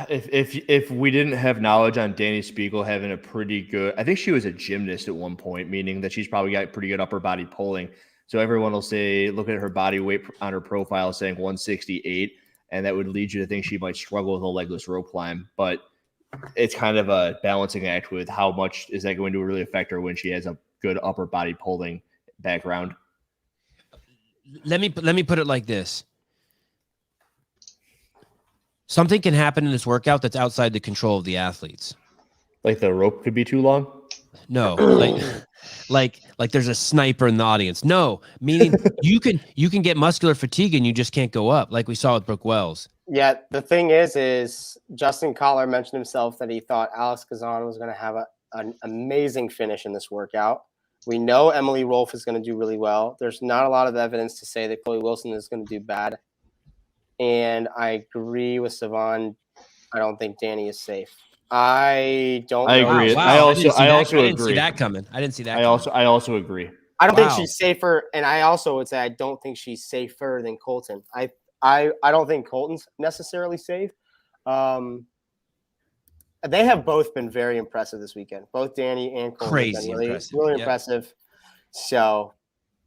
Speaker 3: If we didn't have knowledge on Danny Spiegel having a pretty good, I think she was a gymnast at one point, meaning that she's probably got pretty good upper body pulling. So everyone will say, look at her body weight on her profile saying 168, and that would lead you to think she might struggle with a legless rope climb. But it's kind of a balancing act with how much is that going to really affect her when she has a good upper body pulling background.
Speaker 2: Let me put it like this. Something can happen in this workout that's outside the control of the athletes.
Speaker 3: Like the rope could be too long?
Speaker 2: No, like there's a sniper in the audience. No, meaning you can get muscular fatigue and you just can't go up, like we saw with Brooke Wells.
Speaker 4: Yeah, the thing is Justin Collar mentioned himself that he thought Alex Kazan was going to have an amazing finish in this workout. We know Emily Rolfe is going to do really well. There's not a lot of evidence to say that Chloe Wilson is going to do bad. And I agree with Savon. I don't think Danny is safe. I don't know.
Speaker 3: I agree.
Speaker 2: Wow.
Speaker 3: I also
Speaker 2: I didn't see
Speaker 3: agree.
Speaker 2: that coming. I didn't see that.
Speaker 3: I also agree.
Speaker 4: I don't think
Speaker 2: Wow.
Speaker 4: she's safer, and I also would say I don't think she's safer than Colton. I don't think Colton's necessarily safe. They have both been very impressive this weekend. Both Danny and Colton
Speaker 2: Crazy
Speaker 4: have been really,
Speaker 2: impressive.
Speaker 4: really
Speaker 2: Yep.
Speaker 4: impressive. So,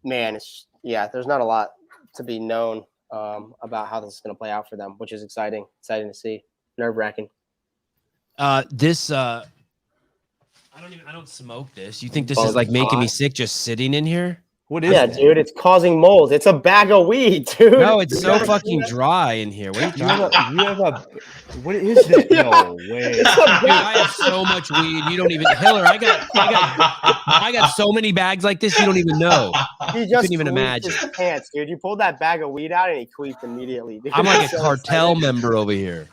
Speaker 4: man, there's not a lot to be known about how this is going to play out for them, which is exciting to see. Nerve-wracking.
Speaker 2: I don't smoke this. You think this is like making me sick just sitting in here?
Speaker 3: What is
Speaker 4: Yeah,
Speaker 3: that?
Speaker 4: dude, it's causing mold. It's a bag of weed, dude.
Speaker 2: No, it's so fucking dry in here. What are you talking about?
Speaker 3: What is that? No way.
Speaker 2: Dude, I have so much weed. You don't even, Hiller. I got so many bags like this. You don't even know.
Speaker 4: He just
Speaker 2: couldn't even
Speaker 4: queefed
Speaker 2: imagine.
Speaker 4: his pants, dude. You pulled that bag of weed out and he queefed immediately. Dude.
Speaker 2: I'm like a
Speaker 4: So
Speaker 2: cartel
Speaker 4: excited.
Speaker 2: member over here.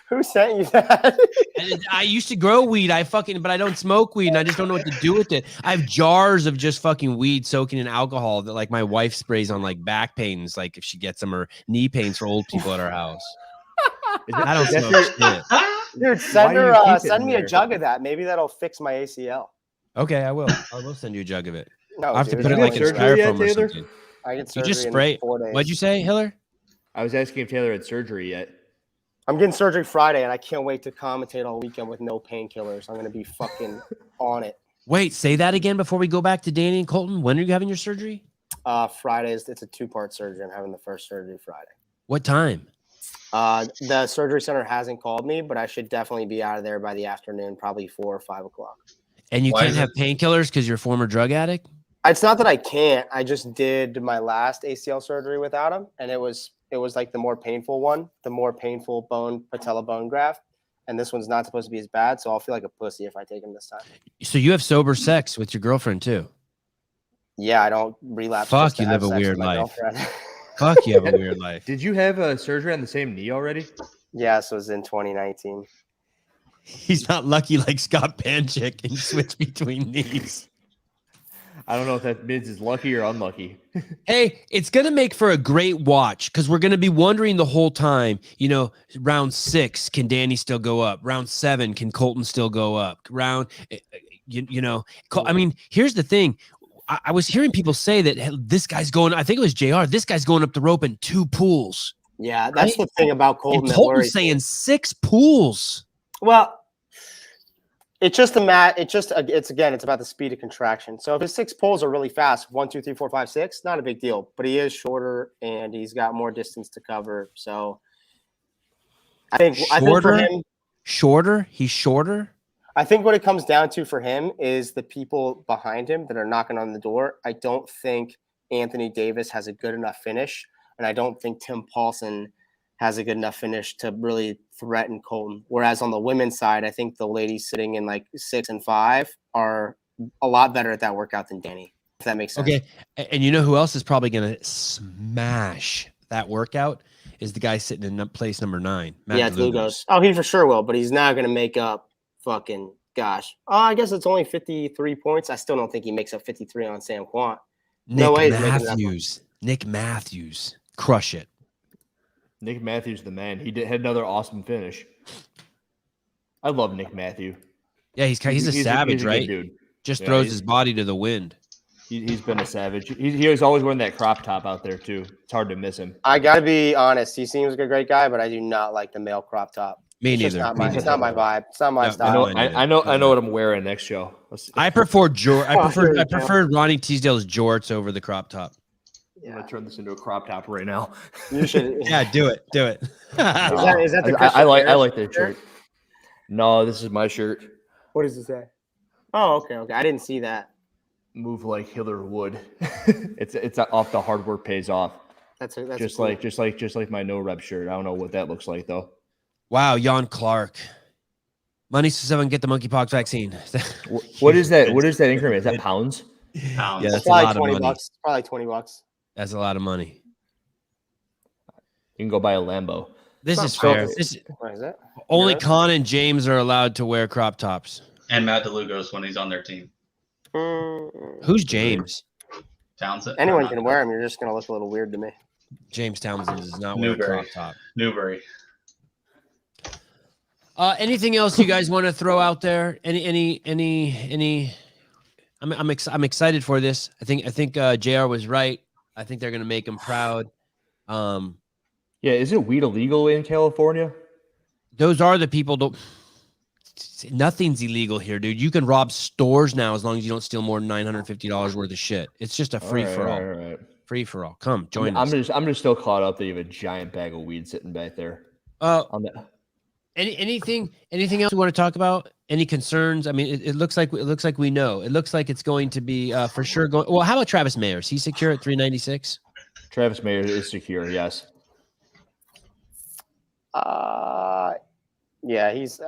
Speaker 4: Who sent you that?
Speaker 2: And I used to grow weed. But I don't smoke weed, and I just don't know what to do with it. I have jars of just fucking weed soaking in alcohol that like my wife sprays on like back pains, like if she gets them, or knee pains for old people at our house. I don't smoke shit.
Speaker 4: Dude, send me a jug of that. Maybe that'll fix my ACL.
Speaker 2: Okay, I will send you a jug of it.
Speaker 4: No,
Speaker 2: I'll have to
Speaker 4: dude,
Speaker 2: put it
Speaker 3: you
Speaker 2: like
Speaker 3: get
Speaker 2: in
Speaker 3: surgery yet,
Speaker 2: styrofoam or
Speaker 3: Taylor?
Speaker 2: something.
Speaker 4: I get
Speaker 2: You
Speaker 4: surgery
Speaker 2: just
Speaker 4: in
Speaker 2: spray.
Speaker 4: 4 days.
Speaker 2: What'd you say, Hiller?
Speaker 3: I was asking if Taylor had surgery yet.
Speaker 4: I'm getting surgery Friday, and I can't wait to commentate all weekend with no painkillers. I'm going to be fucking on it.
Speaker 2: Wait, say that again before we go back to Danny and Colton. When are you having your surgery?
Speaker 4: Fridays, it's a 2-part surgery. I'm having the first surgery Friday.
Speaker 2: What time?
Speaker 4: The surgery center hasn't called me, but I should definitely be out of there by the afternoon, probably 4 or 5 o'clock.
Speaker 2: And you
Speaker 5: Why
Speaker 2: can't
Speaker 5: is
Speaker 2: have painkillers because you're a former drug addict?
Speaker 4: It's not that I can't. I just did my last ACL surgery without him, and it was like the more painful one, the more painful patella bone graft. And this one's not supposed to be as bad, so I'll feel like a pussy if I take him this time.
Speaker 2: So you have sober sex with your girlfriend too?
Speaker 4: Yeah, I don't relapse.
Speaker 2: Fuck,
Speaker 4: just to
Speaker 2: you
Speaker 4: have
Speaker 2: live a
Speaker 4: sex
Speaker 2: weird
Speaker 4: with my
Speaker 2: life.
Speaker 4: girlfriend.
Speaker 2: Fuck, you have a weird life.
Speaker 3: Did you have a surgery on the same knee already?
Speaker 4: Yes, it was in 2019.
Speaker 2: He's not lucky like Scott Panchik and switch between knees.
Speaker 3: I don't know if that means it's lucky or unlucky.
Speaker 2: Hey, it's going to make for a great watch because we're going to be wondering the whole time, round 6, can Danny still go up? Round 7, can Colton still go up? I mean, here's the thing. I was hearing people say that this guy's going, I think it was JR, this guy's going up the rope in 2 pools.
Speaker 4: Yeah, that's the thing about Colton.
Speaker 2: And
Speaker 4: that
Speaker 2: Colton's
Speaker 4: worries me.
Speaker 2: saying 6 pools.
Speaker 4: Well, it's just it's about the speed of contraction. So if his 6 pulls are really fast, 1, 2, 3, 4, 5, 6, not a big deal. But he is shorter and he's got more distance to cover. So I think for him,
Speaker 2: he's shorter.
Speaker 4: I think what it comes down to for him is the people behind him that are knocking on the door. I don't think Anthony Davis has a good enough finish, and I don't think Tim Paulson has a good enough finish to really threaten Colton. Whereas on the women's side, I think the ladies sitting in like 6 and 5 are a lot better at that workout than Danny, if that makes sense.
Speaker 2: Okay. And you know who else is probably going to smash that workout is the guy sitting in place number 9. Matt
Speaker 4: Lugos. Oh, he for sure will, but he's not going to make up fucking gosh. Oh, I guess it's only 53 points. I still don't think he makes up 53 on Sam Quant. No way.
Speaker 2: Nick Matthews. Crush it.
Speaker 3: Nick Matthews, the man. He had another awesome finish. I love Nick Matthew.
Speaker 2: Yeah, he's a savage,
Speaker 3: he's a
Speaker 2: right?
Speaker 3: dude.
Speaker 2: Just throws his body to the wind.
Speaker 3: He's been a savage. He was always wearing that crop top out there too. It's hard to miss him.
Speaker 4: I got to be honest. He seems like a great guy, but I do not like the male crop top.
Speaker 2: Me
Speaker 4: It's
Speaker 2: neither.
Speaker 4: not my vibe. It's not my
Speaker 2: No,
Speaker 4: style.
Speaker 3: I know what I'm wearing next show.
Speaker 2: I prefer I prefer Ronnie Teasdale's jorts over the crop top.
Speaker 3: I'm gonna turn this into a crop top right now.
Speaker 4: You should.
Speaker 2: Yeah, do it.
Speaker 4: Is that the
Speaker 3: I like
Speaker 4: Harris
Speaker 3: that shirt. No, this is my shirt.
Speaker 4: What does it say? Oh, okay. I didn't see that.
Speaker 3: Move like Hiller would. it's off the hard work pays off.
Speaker 4: That's
Speaker 3: just
Speaker 4: cool.
Speaker 3: like my no rep shirt. I don't know what that looks like though.
Speaker 2: Wow, Jan Clark. Money so someone get the monkeypox vaccine.
Speaker 3: What is that? What is that increment? Is that pounds?
Speaker 5: Pounds.
Speaker 2: Yeah, that's
Speaker 4: probably
Speaker 2: a lot of
Speaker 4: $20.
Speaker 2: money.
Speaker 4: Probably $20.
Speaker 2: That's a lot of money.
Speaker 3: You can go buy a Lambo.
Speaker 2: This is fair.
Speaker 4: What is that?
Speaker 2: Only
Speaker 4: Yeah.
Speaker 2: Con and James are allowed to wear crop tops.
Speaker 5: And Matt DeLugos when he's on their team.
Speaker 2: Who's James?
Speaker 5: Townsend.
Speaker 4: Anyone can wear them. You're just gonna look a little weird to me.
Speaker 2: James Townsend does not wear a crop top.
Speaker 5: Newbury.
Speaker 2: Anything else you guys want to throw out there? Any? I'm excited for this. I think JR was right. I think they're gonna make him proud.
Speaker 3: Yeah, is it weed illegal in California?
Speaker 2: Those are the people. Nothing's illegal here, dude. You can rob stores now as long as you don't steal more than $950 worth of shit. It's just a free for all.
Speaker 3: Right.
Speaker 2: Free for all. Come join us.
Speaker 3: I'm just still caught up that you have a giant bag of weed sitting back there. On that.
Speaker 2: Anything else you want to talk about? Any concerns? I mean, it looks like we know. It looks like it's going to be for sure going. Well, how about Travis Mayer? Is he secure at 396?
Speaker 3: Travis Mayer is secure. Yes.
Speaker 4: Yeah, he's.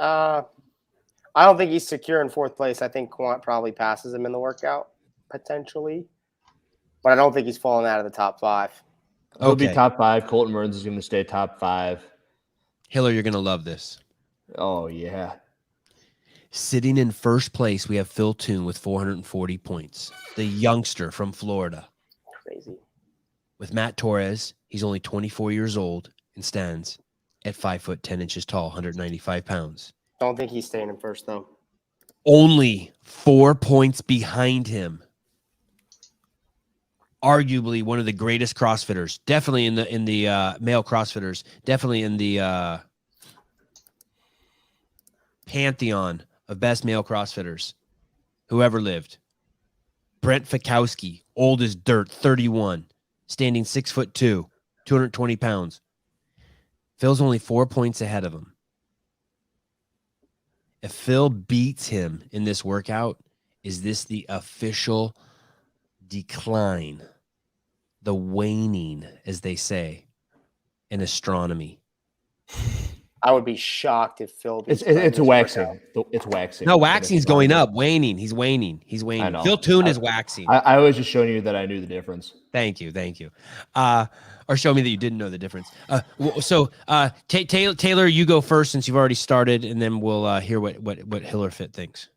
Speaker 4: I don't think he's secure in 4th place. I think Quant probably passes him in the workout potentially, but I don't think he's falling out of the top 5.
Speaker 3: He'll be top 5. Colton Mertens is going to stay top 5.
Speaker 2: Hiller, you're gonna love this.
Speaker 3: Oh yeah.
Speaker 2: Sitting in first place, we have Phil Toon with 440 points. The youngster from Florida.
Speaker 4: Crazy.
Speaker 2: With Matt Torres, he's only 24 years old and stands at 5'10" tall, 195 pounds.
Speaker 4: Don't think he's staying in first though.
Speaker 2: Only 4 points behind him. Arguably one of the greatest CrossFitters, definitely in the male CrossFitters, definitely in the pantheon of best male CrossFitters who ever lived. Brent Fikowski, old as dirt, 31, standing 6'2", 220 pounds. Phil's only 4 points ahead of him. If Phil beats him in this workout, is this the official decline? The waning, as they say, in astronomy.
Speaker 4: I would be shocked if Phil.
Speaker 3: It's waxing. It's waxing.
Speaker 2: No, waxing's going up. Waning. He's waning.
Speaker 3: I know.
Speaker 2: Phil Toon is waxing.
Speaker 3: I was just showing you that I knew the difference.
Speaker 2: Thank you. Or show me that you didn't know the difference. Taylor, you go first since you've already started, and then we'll hear what Hiller Fit thinks.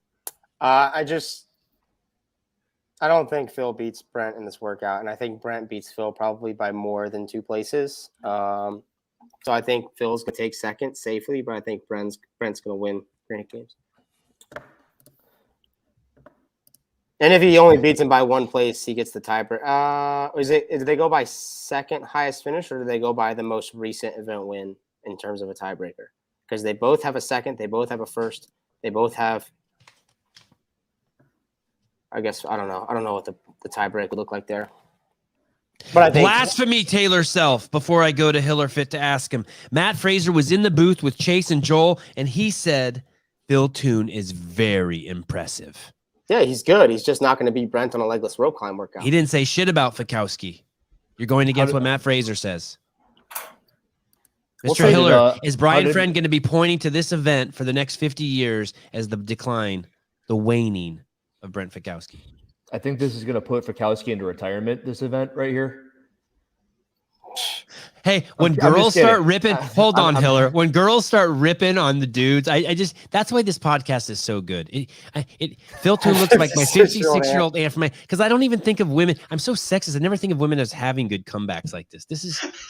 Speaker 4: I don't think Phil beats Brent in this workout, and I think Brent beats Phil probably by more than 2 places. So I think Phil's gonna take second safely, but I think Brent's gonna win Granite Games. And if he only beats him by one place, he gets the tiebreaker. Do they go by second highest finish, or do they go by the most recent event win in terms of a tiebreaker? Because they both have a second, they both have a first, they both have. I guess I don't know. I don't know what the tiebreak would look like there. But I think
Speaker 2: Blasphemy, Taylor Self. Before I go to Hillerfit to ask him, Matt Fraser was in the booth with Chase and Joel, and he said Phil Toon is very impressive.
Speaker 4: Yeah, he's good. He's just not going to beat Brent on a legless rope climb workout.
Speaker 2: He didn't say shit about Fikowski. You're going against what Matt Fraser says. Mr. Hiller, is Brian Friend going to be pointing to this event for the next 50 years as the decline, the waning of Brent Fikowski?
Speaker 3: I think this is going to put Fikowski into retirement, this event right here.
Speaker 2: Hey, when girls start ripping, hold on, Hiller. When girls start ripping on the dudes, I just, that's why this podcast is so good. Phil Toon looks like my 56-year-old aunt from because I don't even think of women. I'm so sexist. I never think of women as having good comebacks like this.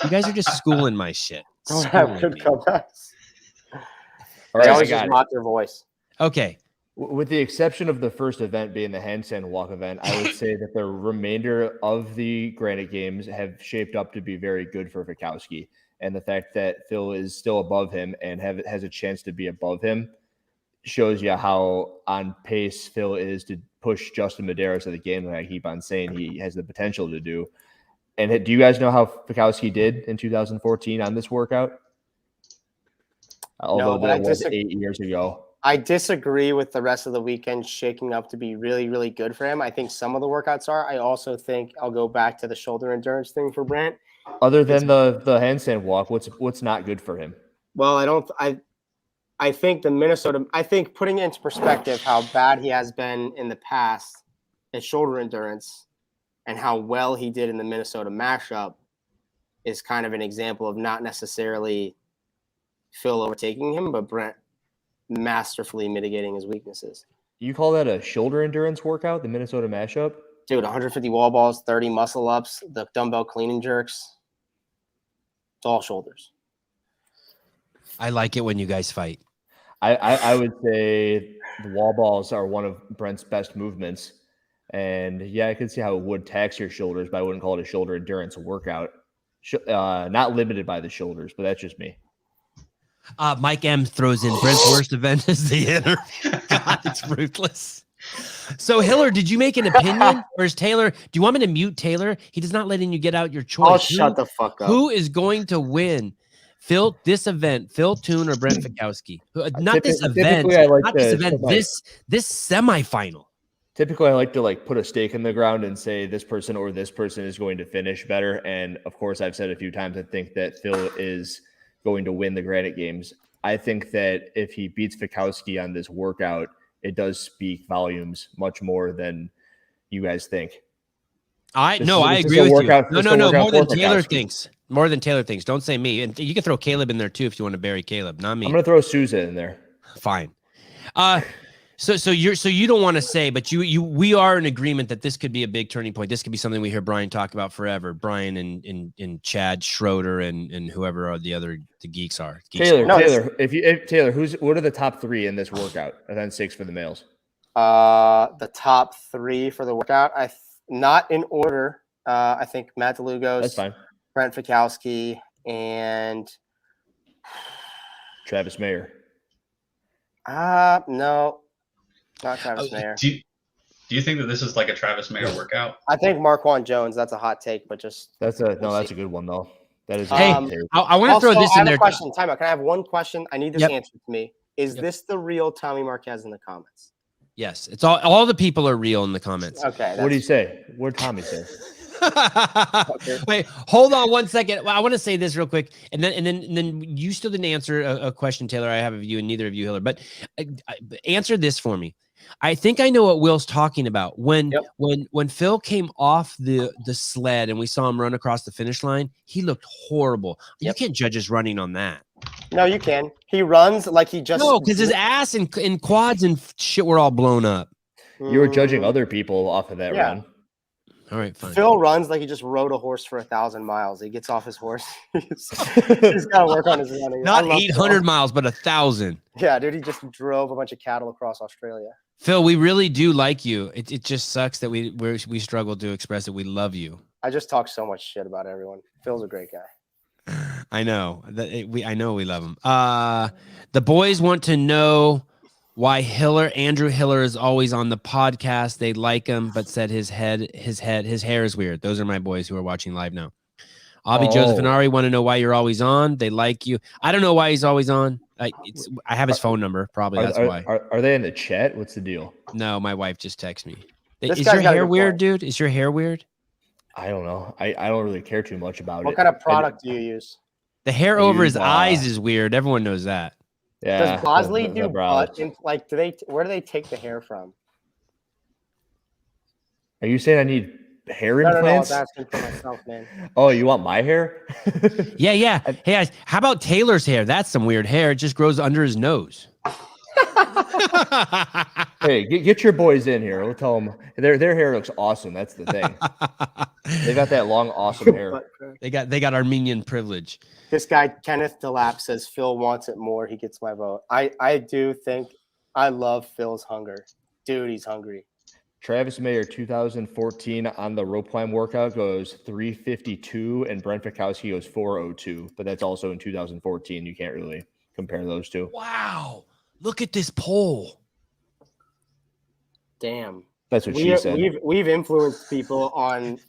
Speaker 2: You guys are just schooling my shit.
Speaker 4: Don't have good comebacks.
Speaker 3: All right,
Speaker 4: they always just mock their voice.
Speaker 2: Okay.
Speaker 3: With the exception of the first event being the handstand walk event, I would say that the remainder of the Granite games have shaped up to be very good for Fikowski. And the fact that Phil is still above him and has a chance to be above him shows you how on pace Phil is to push Justin Medeiros to the game, like I keep on saying he has the potential to do. And do you guys know how Fikowski did in 2014 on this workout? Although that was 8 years ago.
Speaker 4: I disagree with the rest of the weekend shaking up to be really, really good for him. I think some of the workouts are. I also think I'll go back to the shoulder endurance thing for Brent.
Speaker 3: Other than the handstand walk, what's not good for him?
Speaker 4: Well, I think putting it into perspective how bad he has been in the past at shoulder endurance and how well he did in the Minnesota mashup is kind of an example of not necessarily Phil overtaking him, but Brent masterfully mitigating his weaknesses.
Speaker 3: You call that a shoulder endurance workout, the Minnesota mashup?
Speaker 4: Dude, 150 wall balls, 30 muscle ups, the dumbbell clean and jerks. It's all shoulders.
Speaker 2: I like it when you guys fight.
Speaker 3: I would say the wall balls are one of Brent's best movements. And yeah, I can see how it would tax your shoulders, but I wouldn't call it a shoulder endurance workout. Not limited by the shoulders, but that's just me.
Speaker 2: Mike M throws in Brent's worst event is the inner. God, it's ruthless. So Hiller, did you make an opinion? Or is Taylor? Do you want me to mute Taylor? He does not letting you get out your choice.
Speaker 4: Oh, shut the fuck up.
Speaker 2: Who is going to win? Phil Toon or Brent Fikowski? Not this event. This semifinal.
Speaker 3: Typically, I like to put a stake in the ground and say this person or this person is going to finish better. And of course, I've said a few times I think that Phil is going to win the Granite games. I think that if he beats Fikowski on this workout, it does speak volumes much more than you guys think.
Speaker 2: I agree with you. No, more than Taylor thinks. More than Taylor thinks. Don't say me. And you can throw Caleb in there too if you want to bury Caleb, not me.
Speaker 3: I'm going to throw Sousa in there.
Speaker 2: Fine. So you don't want to say, but we are in agreement that this could be a big turning point. This could be something we hear Brian talk about forever. Brian and Chad Schroeder and whoever are the geeks are.
Speaker 3: Taylor, what are the top three in this workout? And then 6 for the males.
Speaker 4: The top 3 for the workout. Not in order. I think Matt DeLugos. That's fine. Brent Fikowski and
Speaker 3: Travis Mayer.
Speaker 4: No. Not Travis Mayer.
Speaker 5: Do you think that this is like a Travis Mayer workout?
Speaker 4: I think Marquand Jones. That's a hot take, but
Speaker 3: that's a good one though. That is.
Speaker 2: Hey, I want to throw this in there.
Speaker 4: I have a question. Time out. Can I have one question? I need this answered to me. Is this the real Tommy Marquez in the comments?
Speaker 2: Yes, it's all the people are real in the comments.
Speaker 4: Okay.
Speaker 3: What do you say? What did Tommy say?
Speaker 2: Okay. Wait, hold on one second. Well, I want to say this real quick, and then you still didn't answer a question, Taylor. I have of you, and neither of you, Hiller. But answer this for me. I think I know what Will's talking about. When Phil came off the sled and we saw him run across the finish line, he looked horrible. You can't judge his running on that.
Speaker 4: No, you can. He runs like he just
Speaker 2: because his ass and quads and shit were all blown up.
Speaker 3: You were judging other people off of that run.
Speaker 2: All right, fine.
Speaker 4: Phil runs like he just rode a horse for 1,000 miles. He gets off his horse. He's got to work on his running.
Speaker 2: Not 800 miles, but 1,000.
Speaker 4: Yeah, dude, he just drove a bunch of cattle across Australia.
Speaker 2: Phil, we really do like you. It just sucks that we struggle to express it. We love you.
Speaker 4: I just talk so much shit about everyone. Phil's a great guy.
Speaker 2: I know I know we love him. The boys want to know why Andrew Hiller is always on the podcast. They like him, but said his hair is weird. Those are my boys who are watching live now. Avi, Joseph, and Ari want to know why you're always on. They like you. I don't know why he's always on. I have his phone number. Probably that's why.
Speaker 3: Are they in the chat? What's the deal?
Speaker 2: No, my wife just texted me.
Speaker 4: This
Speaker 2: Is
Speaker 4: guy's
Speaker 2: your
Speaker 4: got a
Speaker 2: hair
Speaker 4: good
Speaker 2: weird,
Speaker 4: point.
Speaker 2: dude? Is your hair weird?
Speaker 3: I don't know. I don't really care too much about it.
Speaker 4: What kind of product do you use?
Speaker 2: The hair
Speaker 3: I
Speaker 2: over
Speaker 3: use,
Speaker 2: his eyes is weird. Everyone knows that.
Speaker 3: Yeah.
Speaker 4: Does Bosley
Speaker 3: the
Speaker 4: do
Speaker 3: brows.
Speaker 4: butt? Where do they take the hair from?
Speaker 3: Are you saying I need hair
Speaker 4: No, I
Speaker 3: implants?
Speaker 4: was asking for myself, man.
Speaker 3: Oh, you want my hair?
Speaker 2: Yeah. Hey, guys, how about Taylor's hair? That's some weird hair. It just grows under his nose.
Speaker 3: Hey, get your boys in here. We'll tell them their hair looks awesome. That's the thing. They got that long, awesome hair.
Speaker 2: They got Armenian privilege.
Speaker 4: This guy, Kenneth DeLapp, says Phil wants it more. He gets my vote. I do think I love Phil's hunger. Dude, he's hungry.
Speaker 3: Travis Mayer, 2014 on the rope climb workout goes 352, and Brent Fikowski goes 402. But that's also in 2014. You can't really compare those two.
Speaker 2: Wow. Look at this poll.
Speaker 4: Damn.
Speaker 3: That's what she said.
Speaker 4: We've influenced people on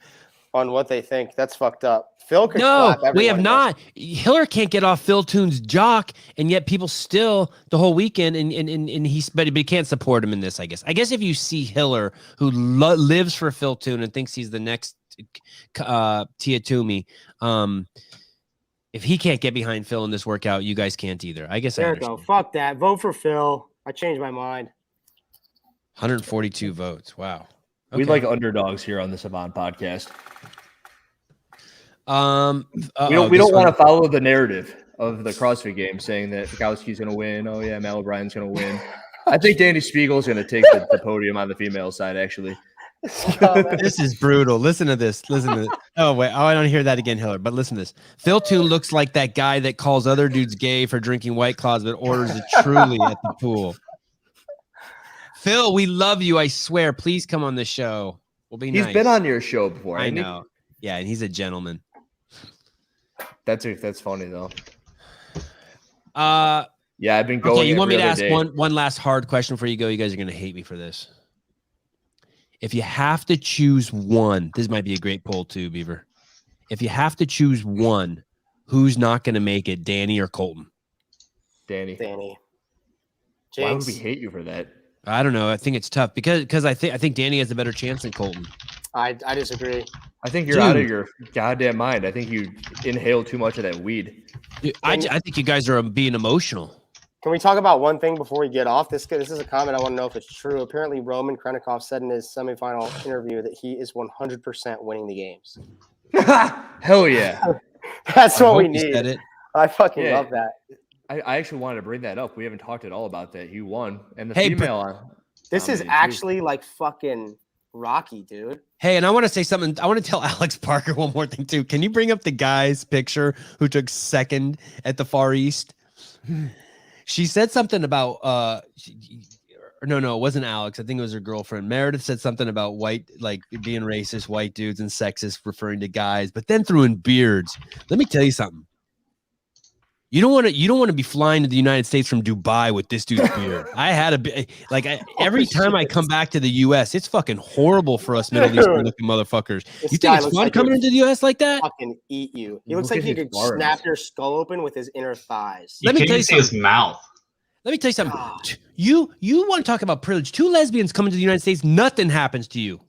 Speaker 4: what they think. That's fucked up. Phil could
Speaker 2: No,
Speaker 4: clap
Speaker 2: we have
Speaker 4: everyone
Speaker 2: not. Hiller can't get off Phil Toon's jock, and yet people still the whole weekend, and but he can't support him in this. I guess if you see Hiller, who lives for Phil Toon and thinks he's the next Tia Toomey, if he can't get behind Phil in this workout, you guys can't either. I guess
Speaker 4: There we go. Fuck that. Vote for Phil. I changed my mind.
Speaker 2: 142 votes. Wow.
Speaker 3: We like underdogs here on the Savant podcast. We don't want to follow the narrative of the CrossFit game saying that Fikowski's going to win. Oh yeah, Mal O'Brien's going to win. I think Danny Spiegel is going to take the podium on the female side. Actually,
Speaker 2: This is brutal. Listen to this. Listen to this. Oh wait, I don't hear that again, Hiller. But listen to this. Phil Toon looks like that guy that calls other dudes gay for drinking White Claws, but orders it truly at the pool. Phil, we love you. I swear. Please come on the show. We'll be nice.
Speaker 3: He's been on your show before.
Speaker 2: I know. Yeah, and he's a gentleman.
Speaker 3: That's funny though.
Speaker 2: Yeah,
Speaker 3: I've been going.
Speaker 2: Okay, you want me to ask
Speaker 3: day.
Speaker 2: one last hard question before you go? You guys are gonna hate me for this. If you have to choose one, this might be a great poll too, Beaver. If you have to choose one, who's not gonna make it, Danny or Colton?
Speaker 3: Danny. Why would we hate you for that?
Speaker 2: I don't know. I think it's tough because I think Danny has a better chance than Colton.
Speaker 4: I disagree.
Speaker 3: I think you're out of your goddamn mind. I think you inhale too much of that weed.
Speaker 2: Dude, I think you guys are being emotional.
Speaker 4: Can we talk about one thing before we get off? This is a comment I want to know if it's true. Apparently, Roman Krenikov said in his semifinal interview that he is 100% winning the games.
Speaker 3: Hell yeah.
Speaker 4: That's what we
Speaker 2: He
Speaker 4: need.
Speaker 2: said it.
Speaker 4: I fucking love that.
Speaker 3: I actually wanted to bring that up. We haven't talked at all about that. He won. And the
Speaker 2: Hey,
Speaker 3: female.
Speaker 4: This is actually like fucking Rocky, dude.
Speaker 2: Hey, and I want to say something. I want to tell Alex Parker one more thing too. Can you bring up the guy's picture who took second at the Far East? She said something about no, it wasn't Alex. I think it was her girlfriend. Meredith said something about white, like being racist, white dudes and sexist, referring to guys, but then threw in beards. Let me tell you something. You don't want to be flying to the United States from Dubai with this dude's beard. I had every time I come back to the U.S., it's fucking horrible for us Middle Eastern looking motherfuckers.
Speaker 4: This
Speaker 2: You
Speaker 4: guy
Speaker 2: think it's
Speaker 4: looks
Speaker 2: fun
Speaker 4: like
Speaker 2: coming into the U.S. like that?
Speaker 4: Fucking eat you. He looks
Speaker 3: Look
Speaker 4: like he
Speaker 3: at his
Speaker 4: could
Speaker 3: arms.
Speaker 4: snap your skull open with his inner thighs.
Speaker 2: Let me tell you
Speaker 5: see his
Speaker 2: something.
Speaker 5: mouth.
Speaker 2: Let me tell you something. You want to talk about privilege? Two lesbians coming to the United States, nothing happens to you.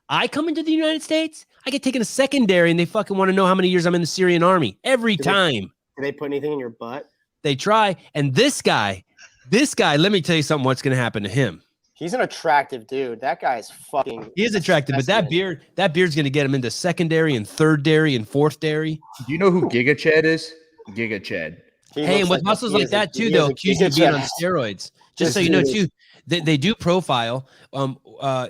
Speaker 2: I come into the United States, I get taken a secondary, and they fucking want to know how many years I'm in the Syrian army every time.
Speaker 4: Do they put anything in your butt?
Speaker 2: They try. And this guy, let me tell you something. What's going to happen to him?
Speaker 4: He's an attractive dude. That guy's fucking.
Speaker 2: He is attractive, but that beard's going to get him into secondary and third dairy and fourth dairy.
Speaker 3: Do you know who Giga Chad is? Giga Chad.
Speaker 2: Hey, and with muscles like that too, they'll accuse you of being on steroids. Just so you know too, they do profile.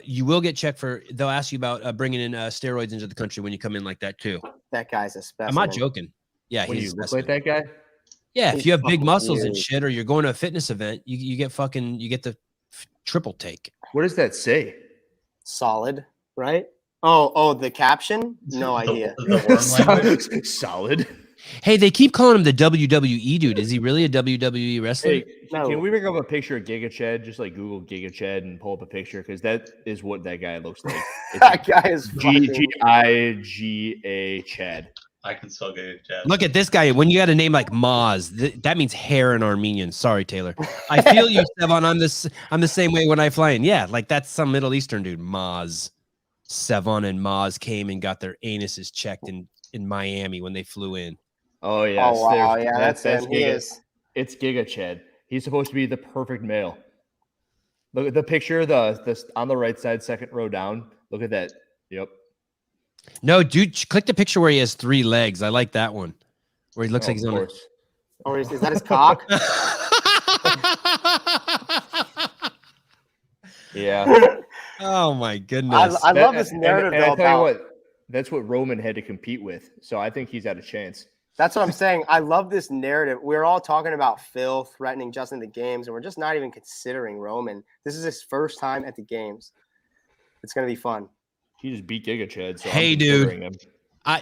Speaker 2: You will get checked for. They'll ask you about bringing in steroids into the country when you come in like that too.
Speaker 4: That guy's a specimen.
Speaker 2: I'm not joking. Yeah,
Speaker 3: When
Speaker 2: he's
Speaker 3: you look like that guy?
Speaker 2: Yeah, if you have big
Speaker 4: fucking
Speaker 2: muscles and
Speaker 4: huge.
Speaker 2: shit, or you're going to a fitness event, you get the triple take.
Speaker 3: What does that say?
Speaker 4: Solid, right? Oh, the caption? No idea.
Speaker 5: The worm language.
Speaker 3: Solid.
Speaker 2: Hey, they keep calling him the WWE dude. Is he really a WWE wrestler?
Speaker 3: Hey,
Speaker 4: No.
Speaker 3: can we bring up a picture of Giga Chad? Just like Google Giga Chad and pull up a picture because that is what that guy looks like.
Speaker 4: That guy is fucking...
Speaker 3: Giga Chad.
Speaker 5: I can still get it, Chad.
Speaker 2: Look at this guy. When you got a name like Maz, that means hair in Armenian. Sorry, Taylor. I feel you, Sevon. I'm the same way when I fly in. Yeah, like that's some Middle Eastern dude. Maz. Sevon and Maz came and got their anuses checked in Miami when they flew in.
Speaker 3: Oh yes.
Speaker 4: Oh wow, yeah, that's him. He
Speaker 3: Giga.
Speaker 4: is.
Speaker 3: It's Giga Chad. He's supposed to be the perfect male. Look at the picture, the on the right side, second row down. Look at that. Yep.
Speaker 2: No, dude, click the picture where he has 3 legs. I like that one. Where he looks like he's on a...
Speaker 4: Or is that his cock?
Speaker 3: Yeah.
Speaker 2: Oh my goodness.
Speaker 4: I love this narrative
Speaker 3: and
Speaker 4: though
Speaker 3: I tell you
Speaker 4: about...
Speaker 3: what, that's what Roman had to compete with. So I think he's got a chance.
Speaker 4: That's what I'm saying. I love this narrative. We're all talking about Phil threatening Justin at the games, and we're just not even considering Roman. This is his first time at the games. It's going to be fun.
Speaker 3: He just beat Giga Chad. So
Speaker 2: Hey,
Speaker 3: I'm
Speaker 2: dude.
Speaker 3: him.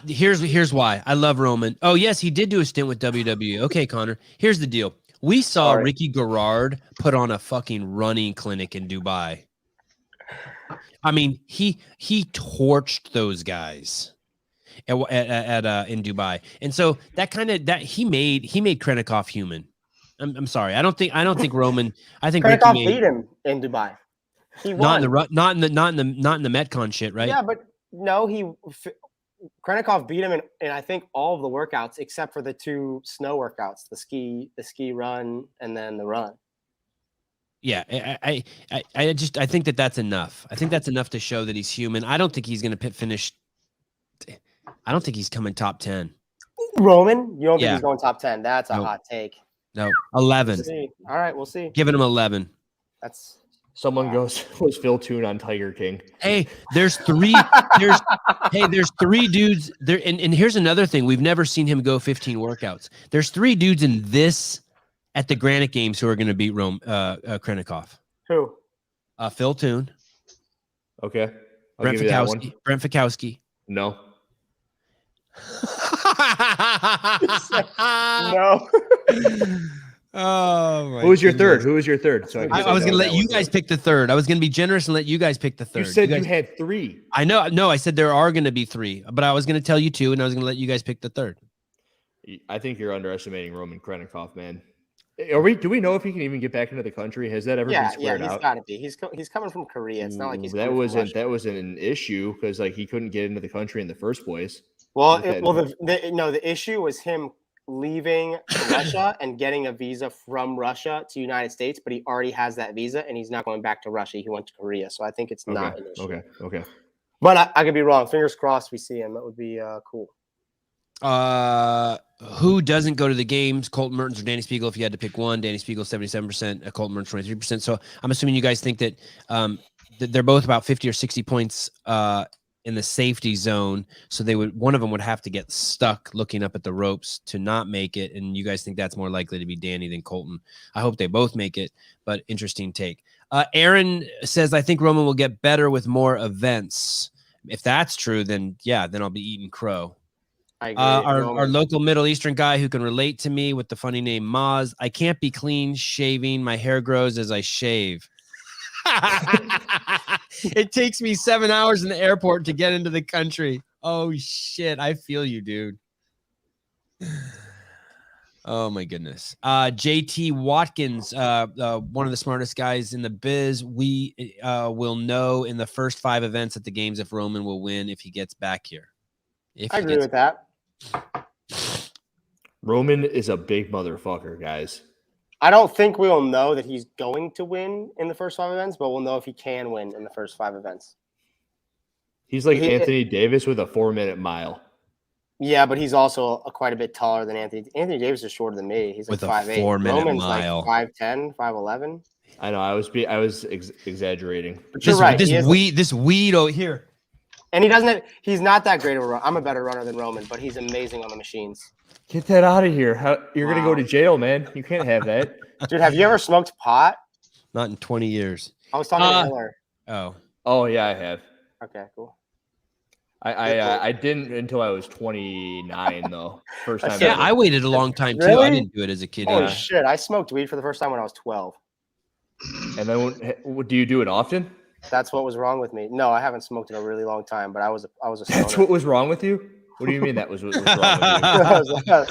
Speaker 2: Here's why. I love Roman. Oh, yes, he did do a stint with WWE. Okay, Connor. Here's the deal. We saw Ricky Garrard put on a fucking running clinic in Dubai. I mean, he torched those guys in Dubai, and so that he made Krenikov human. I'm sorry. I don't think Roman. I think
Speaker 4: Krenikov
Speaker 2: Ricky
Speaker 4: beat him in Dubai. He won.
Speaker 2: not in the Metcon shit, right?
Speaker 4: Yeah, but no, Krenikov beat him in I think all of the workouts except for the 2 snow workouts, the ski run and then the run.
Speaker 2: Yeah, I think that's enough. I think that's enough to show that he's human. I don't think he's going to finish. I don't think he's coming top 10.
Speaker 4: Roman, you don't think he's going top 10? That's a hot take.
Speaker 2: No, 11.
Speaker 4: We'll all right, we'll see.
Speaker 2: Giving him 11.
Speaker 4: That's
Speaker 3: someone goes was Phil Toon on Tiger King.
Speaker 2: Hey, there's 3. There's 3 dudes there, and here's another thing. We've never seen him go 15 workouts. There's 3 dudes in this. At the Granite games, who are going to beat Krenikov?
Speaker 4: Who?
Speaker 2: Phil Toon.
Speaker 3: Okay.
Speaker 2: Brent Fikowski. Brent Fikowski.
Speaker 3: No.
Speaker 4: No.
Speaker 2: Oh my!
Speaker 3: Who was your third? Who was your third? So
Speaker 2: I was going to let you guys pick the third. I was going to be generous and let you guys pick the third.
Speaker 3: You said you had 3.
Speaker 2: I know. No, I said there are going to be 3, but I was going to tell you 2, and I was going to let you guys pick the third.
Speaker 3: I think you're underestimating Roman Krenikov, man. Do we know if he can even get back into the country? Has that ever been squared out?
Speaker 4: Yeah, he's got to be. He's coming from Korea. It's not like he's
Speaker 3: that wasn't an issue because like he couldn't get into the country in the first place.
Speaker 4: Well, the issue was him leaving Russia and getting a visa from Russia to United States, but he already has that visa and he's not going back to Russia. He went to Korea, so I think it's not an issue.
Speaker 3: Okay.
Speaker 4: But I could be wrong. Fingers crossed we see him. That would be cool.
Speaker 2: Who doesn't go to the games? Colt Mertens or Danny Spiegel? If you had to pick one, Danny Spiegel 77%, Colt Mertens 23%. So I'm assuming you guys think that they're both about 50 or 60 points in the safety zone. So one of them would have to get stuck looking up at the ropes to not make it. And you guys think that's more likely to be Danny than Colton. I hope they both make it, but interesting take. Aaron says, I think Roman will get better with more events. If that's true, then I'll be eating crow.
Speaker 4: I agree.
Speaker 2: Our local Middle Eastern guy who can relate to me with the funny name Maz. I can't be clean shaving. My hair grows as I shave. It takes me 7 hours in the airport to get into the country. Oh, shit. I feel you, dude. Oh, my goodness. JT Watkins, one of the smartest guys in the biz. We will know in the first 5 events at the games if Roman will win if he gets back here.
Speaker 4: I agree with that.
Speaker 3: Roman is a big motherfucker, guys.
Speaker 4: I don't think we'll know that he's going to win in the first 5 events, but we'll know if he can win in the first 5 events.
Speaker 3: He's like Anthony Davis with a 4-minute mile.
Speaker 4: Yeah, but he's also quite a bit taller than Anthony. Anthony Davis is shorter than me. He's like 5'8".
Speaker 2: With a 4-minute
Speaker 4: Roman's
Speaker 2: mile.
Speaker 4: Like 5'10", 5'11".
Speaker 3: I know. I was exaggerating.
Speaker 4: But you're right.
Speaker 2: This weed over here.
Speaker 4: And he's not that great of a runner. I'm a better runner than Roman, but he's amazing on the machines.
Speaker 3: Get that out of here. You're going to go to jail, man. You can't have that.
Speaker 4: Dude, have you ever smoked pot?
Speaker 2: Not in 20 years.
Speaker 4: I was talking to Hiller.
Speaker 3: Oh yeah, I have.
Speaker 4: Okay, cool.
Speaker 3: I didn't until I was 29 though. First time.
Speaker 2: Yeah,
Speaker 3: ever.
Speaker 2: I waited a long time too. I
Speaker 4: Really?
Speaker 2: didn't do it as a kid.
Speaker 4: Holy
Speaker 2: either.
Speaker 4: shit! I smoked weed for the first time when I was 12.
Speaker 3: And then do you do it often?
Speaker 4: That's what was wrong with me. No, I haven't smoked in a really long time, but I was a stoner.
Speaker 3: That's what was wrong with you? What do you mean that was what was wrong with you?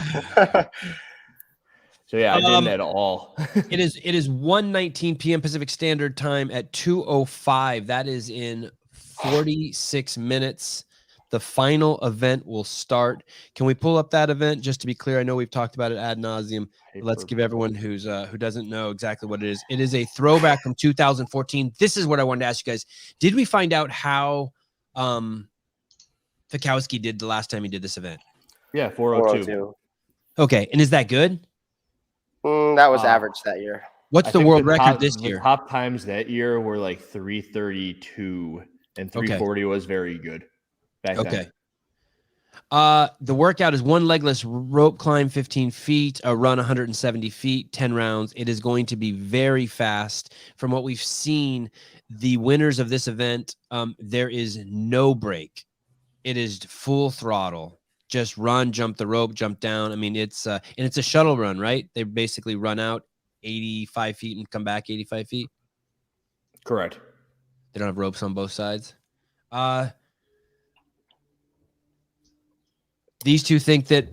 Speaker 3: So yeah, I didn't at all.
Speaker 2: It is 1:19 p.m. Pacific Standard Time at 2:05. That is in 46 minutes. The final event will start. Can we pull up that event just to be clear? I know we've talked about it ad nauseum. Let's give everyone who doesn't know exactly what it is. It is a throwback from 2014. This is what I wanted to ask you guys. Did we find out how Fikowski did the last time he did this event?
Speaker 3: Yeah, 402.
Speaker 2: Okay, and is that good?
Speaker 4: That was average that year.
Speaker 2: What's the world record this year?
Speaker 3: The top times that year were like 332, and 340 was very good.
Speaker 2: Okay. The workout is one legless rope climb 15 feet, a run 170 feet, 10 rounds. It is going to be very fast. From what we've seen, the winners of this event, there is no break. It is full throttle. Just run, jump the rope, jump down. I mean, it's and it's a shuttle run, right? They basically run out 85 feet and come back 85 feet.
Speaker 3: Correct.
Speaker 2: They don't have ropes on both sides. These two think that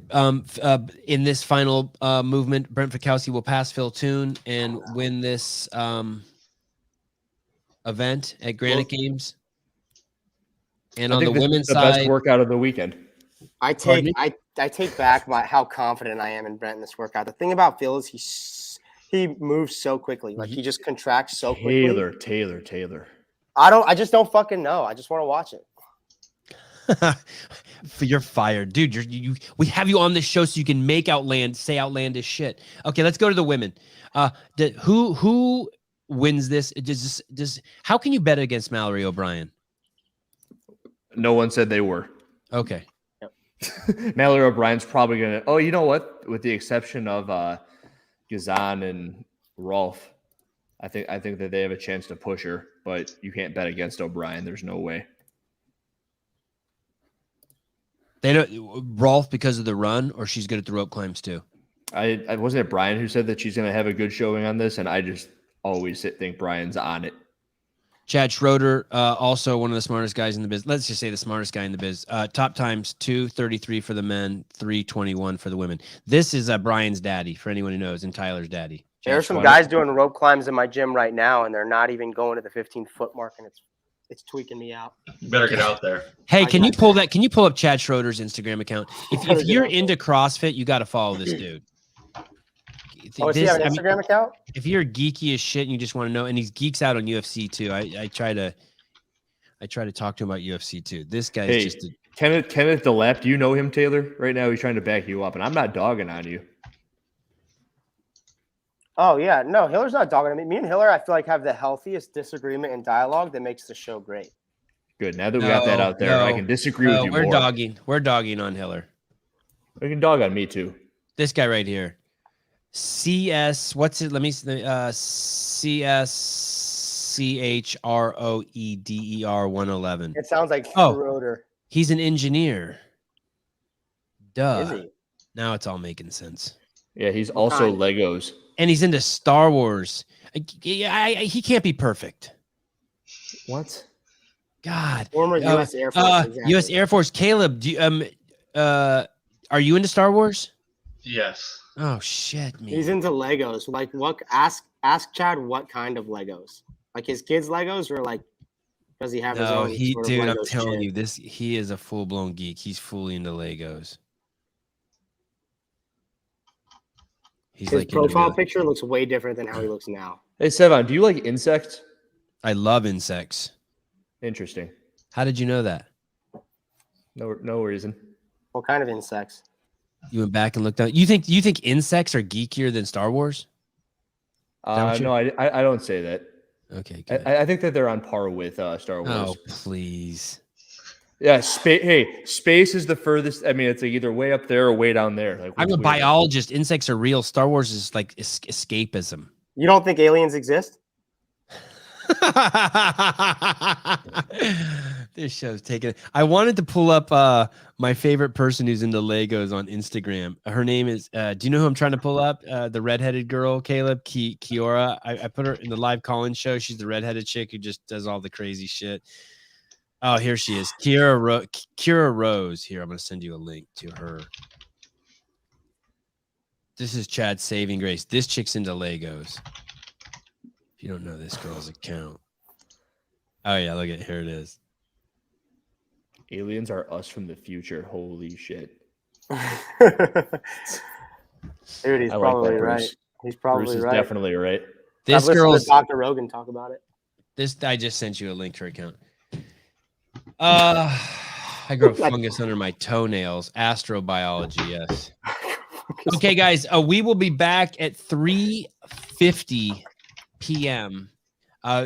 Speaker 2: in this final movement, Brent Fikowski will pass Phil Toon and win this event at Granite Games. And on the women's side,
Speaker 3: best workout of the weekend.
Speaker 4: I take back how confident I am in Brent in this workout. The thing about Phil is he moves so quickly. Like he just contracts so quickly.
Speaker 3: Taylor.
Speaker 4: I just don't fucking know. I just want to watch it.
Speaker 2: You're fired, dude. We have you on this show so you can say outlandish shit. Okay, let's go to the women. Who wins this? How can you bet against Mallory O'Brien?
Speaker 3: No one said they were.
Speaker 2: Okay.
Speaker 3: Mallory O'Brien's probably gonna. Oh, you know what? With the exception of Gazan and Rolf, I think that they have a chance to push her, but you can't bet against O'Brien. There's no way.
Speaker 2: They don't Rolf because of the run, or she's good at the rope climbs too.
Speaker 3: I wasn't it Brian who said that she's going to have a good showing on this, and I just always think Brian's on it.
Speaker 2: Chad Schroeder, also one of the smartest guys in the biz. Let's just say the smartest guy in the biz. Top times 2:33 for the men, 3:21 for the women. This is Brian's daddy, for anyone who knows, and Tyler's daddy.
Speaker 4: There's some guys doing rope climbs in my gym right now, and they're not even going to the 15-foot mark, and it's tweaking me out.
Speaker 5: You better get out there.
Speaker 2: Hey, can you pull up Chad Schroeder's Instagram account? If you're into CrossFit, you got to follow this dude.
Speaker 4: Does he have an Instagram account?
Speaker 2: If you're geeky as shit and you just want to know, and he's geeks out on UFC too. I try to talk to him about UFC too. This guy's just
Speaker 3: Kenneth DeLapp. Do you know him, Taylor? Right now, he's trying to back you up, and I'm not dogging on you.
Speaker 4: Oh yeah, no, Hiller's not dogging on me. Me and Hiller, I feel like, have the healthiest disagreement and dialogue that makes the show great.
Speaker 3: Good. Now that we got that out there, I can disagree with you more.
Speaker 2: We're dogging on Hiller.
Speaker 3: We can dog on me too.
Speaker 2: This guy right here. CS, what's it? Let me CSCHROEDER 111.
Speaker 4: It sounds like Schroeder.
Speaker 2: He's an engineer. Duh.
Speaker 4: Is he?
Speaker 2: Now it's all making sense.
Speaker 3: Yeah, he's also Legos.
Speaker 2: And he's into Star Wars. He can't be perfect.
Speaker 3: What?
Speaker 2: God.
Speaker 4: Former U.S. Air Force. Exactly.
Speaker 2: U.S. Air Force. Caleb, do you, are you into Star Wars?
Speaker 5: Yes.
Speaker 2: Oh shit, man.
Speaker 4: He's into Legos. Like, what? Ask Chad what kind of Legos. Like his kids' Legos, or like does he have his own?
Speaker 2: Dude, I'm telling you, he is a full blown geek. He's fully into Legos.
Speaker 4: His profile picture looks way different than how he looks now.
Speaker 3: Hey, Sevon, do you like insects?
Speaker 2: I love insects.
Speaker 3: Interesting.
Speaker 2: How did you know that?
Speaker 3: No reason.
Speaker 4: What kind of insects?
Speaker 2: You went back and looked at. You think insects are geekier than Star Wars?
Speaker 3: No, I don't say that.
Speaker 2: Okay, good.
Speaker 3: I think that they're on par with Star Wars.
Speaker 2: Oh, please.
Speaker 3: Yeah, space is the furthest. I mean, it's like either way up there or way down there. Like,
Speaker 2: I'm a biologist. Insects are real. Star Wars is like escapism.
Speaker 4: You don't think aliens exist?
Speaker 2: This show's taking. I wanted to pull up my favorite person who's into Legos on Instagram. Her name is. Do you know who I'm trying to pull up? The redheaded girl, Caleb Kiora. I put her in the live call-in show. She's the redheaded chick who just does all the crazy shit. Oh, here she is, Kira Rose. Here, I'm gonna send you a link to her. This is Chad's saving grace. This chick's into Legos. If you don't know this girl's account. Oh yeah, look at here it is.
Speaker 3: Aliens are us from the future. Holy shit.
Speaker 4: Dude, he's probably right. He's probably
Speaker 3: Bruce is
Speaker 4: right.
Speaker 3: definitely right.
Speaker 2: This
Speaker 4: I've
Speaker 2: girl's
Speaker 4: listened to Dr. Rogan talk about it.
Speaker 2: I just sent you a link to her account. I grow fungus under my toenails. Astrobiology, yes. Okay, guys, we will be back at 3:50 p.m.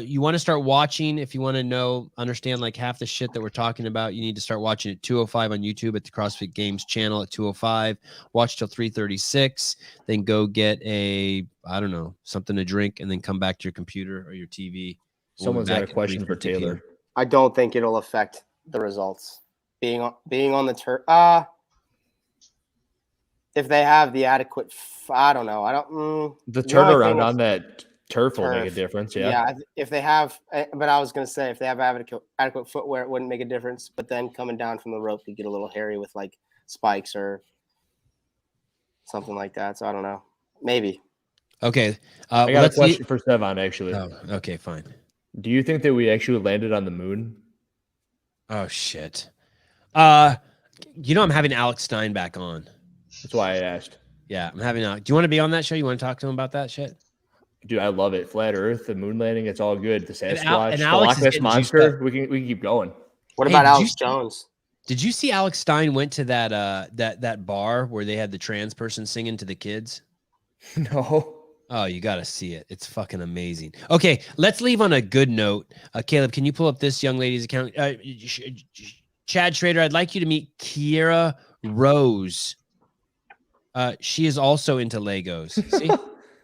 Speaker 2: You want to start watching if you want to understand like half the shit that we're talking about. You need to start watching at 2:05 on YouTube at the CrossFit Games channel at 2:05. Watch till 3:36. Then go get something to drink, and then come back to your computer or your TV.
Speaker 3: Someone's got a question for Taylor.
Speaker 4: I don't think it'll affect the results. Being on the turf. If they have the adequate, I don't know. I don't.
Speaker 3: The turnaround on that turf will make a difference.
Speaker 4: Yeah. If they have, but I was gonna say if they have adequate footwear, it wouldn't make a difference. But then coming down from the rope could get a little hairy with like spikes or something like that. So I don't know. Maybe.
Speaker 2: Okay.
Speaker 3: I got a question for Sevan actually.
Speaker 2: Oh, okay, fine.
Speaker 3: Do you think that we actually landed on the moon?
Speaker 2: Oh shit. I'm having Alex Stein back on.
Speaker 3: That's why I asked.
Speaker 2: Yeah, I'm having Do you want to be on that show? You want to talk to him about that shit?
Speaker 3: Dude, I love it. Flat Earth, the moon landing, it's all good. The Sasquatch, the
Speaker 2: Alex
Speaker 3: Loch Ness monster. We can keep going.
Speaker 4: What about Alex Jones?
Speaker 2: Did you see Alex Stein went to that bar where they had the trans person singing to the kids?
Speaker 3: No.
Speaker 2: Oh, you got to see it. It's fucking amazing. Okay, let's leave on a good note. Caleb, can you pull up this young lady's account? Chad Schrader, I'd like you to meet Kiera Rose. She is also into Legos. See?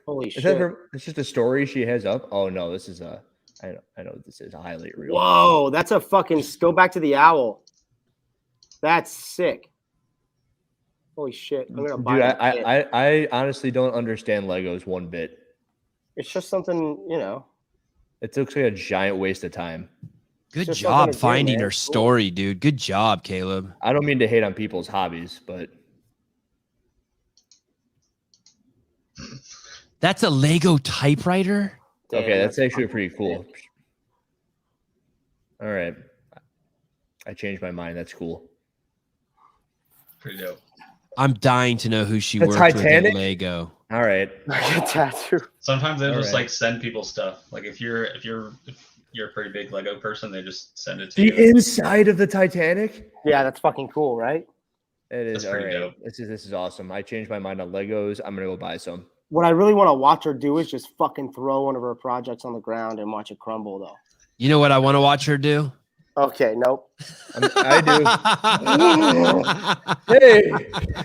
Speaker 4: Holy shit.
Speaker 3: It's just a story she has up. Oh, no, this is I know this is a highlight reel.
Speaker 4: Whoa, that's a fucking, go back to the owl. That's sick. Holy shit. I'm gonna buy
Speaker 3: it. I honestly don't understand Legos one bit.
Speaker 4: It's just something,
Speaker 3: It looks like a giant waste of time.
Speaker 2: Good job finding her story, dude. Good job, Caleb.
Speaker 3: I don't mean to hate on people's hobbies, but
Speaker 2: that's a Lego typewriter?
Speaker 3: Okay, that's actually pretty cool. All right. I changed my mind. That's cool.
Speaker 5: Pretty dope.
Speaker 2: I'm dying to know who she worked with at Lego.
Speaker 3: All right.
Speaker 4: Tattoo.
Speaker 5: Sometimes they'll just like send people stuff. Like if you're a pretty big Lego person, they just send it to you.
Speaker 3: The inside of the Titanic?
Speaker 4: Yeah, that's fucking cool, right?
Speaker 3: It is.
Speaker 5: That's pretty dope.
Speaker 3: This is awesome. I changed my mind on Legos. I'm gonna go buy some.
Speaker 4: What I really want to watch her do is just fucking throw one of her projects on the ground and watch it crumble, though.
Speaker 2: You know what I want to watch her do?
Speaker 4: Okay, nope.
Speaker 3: I do. Hey.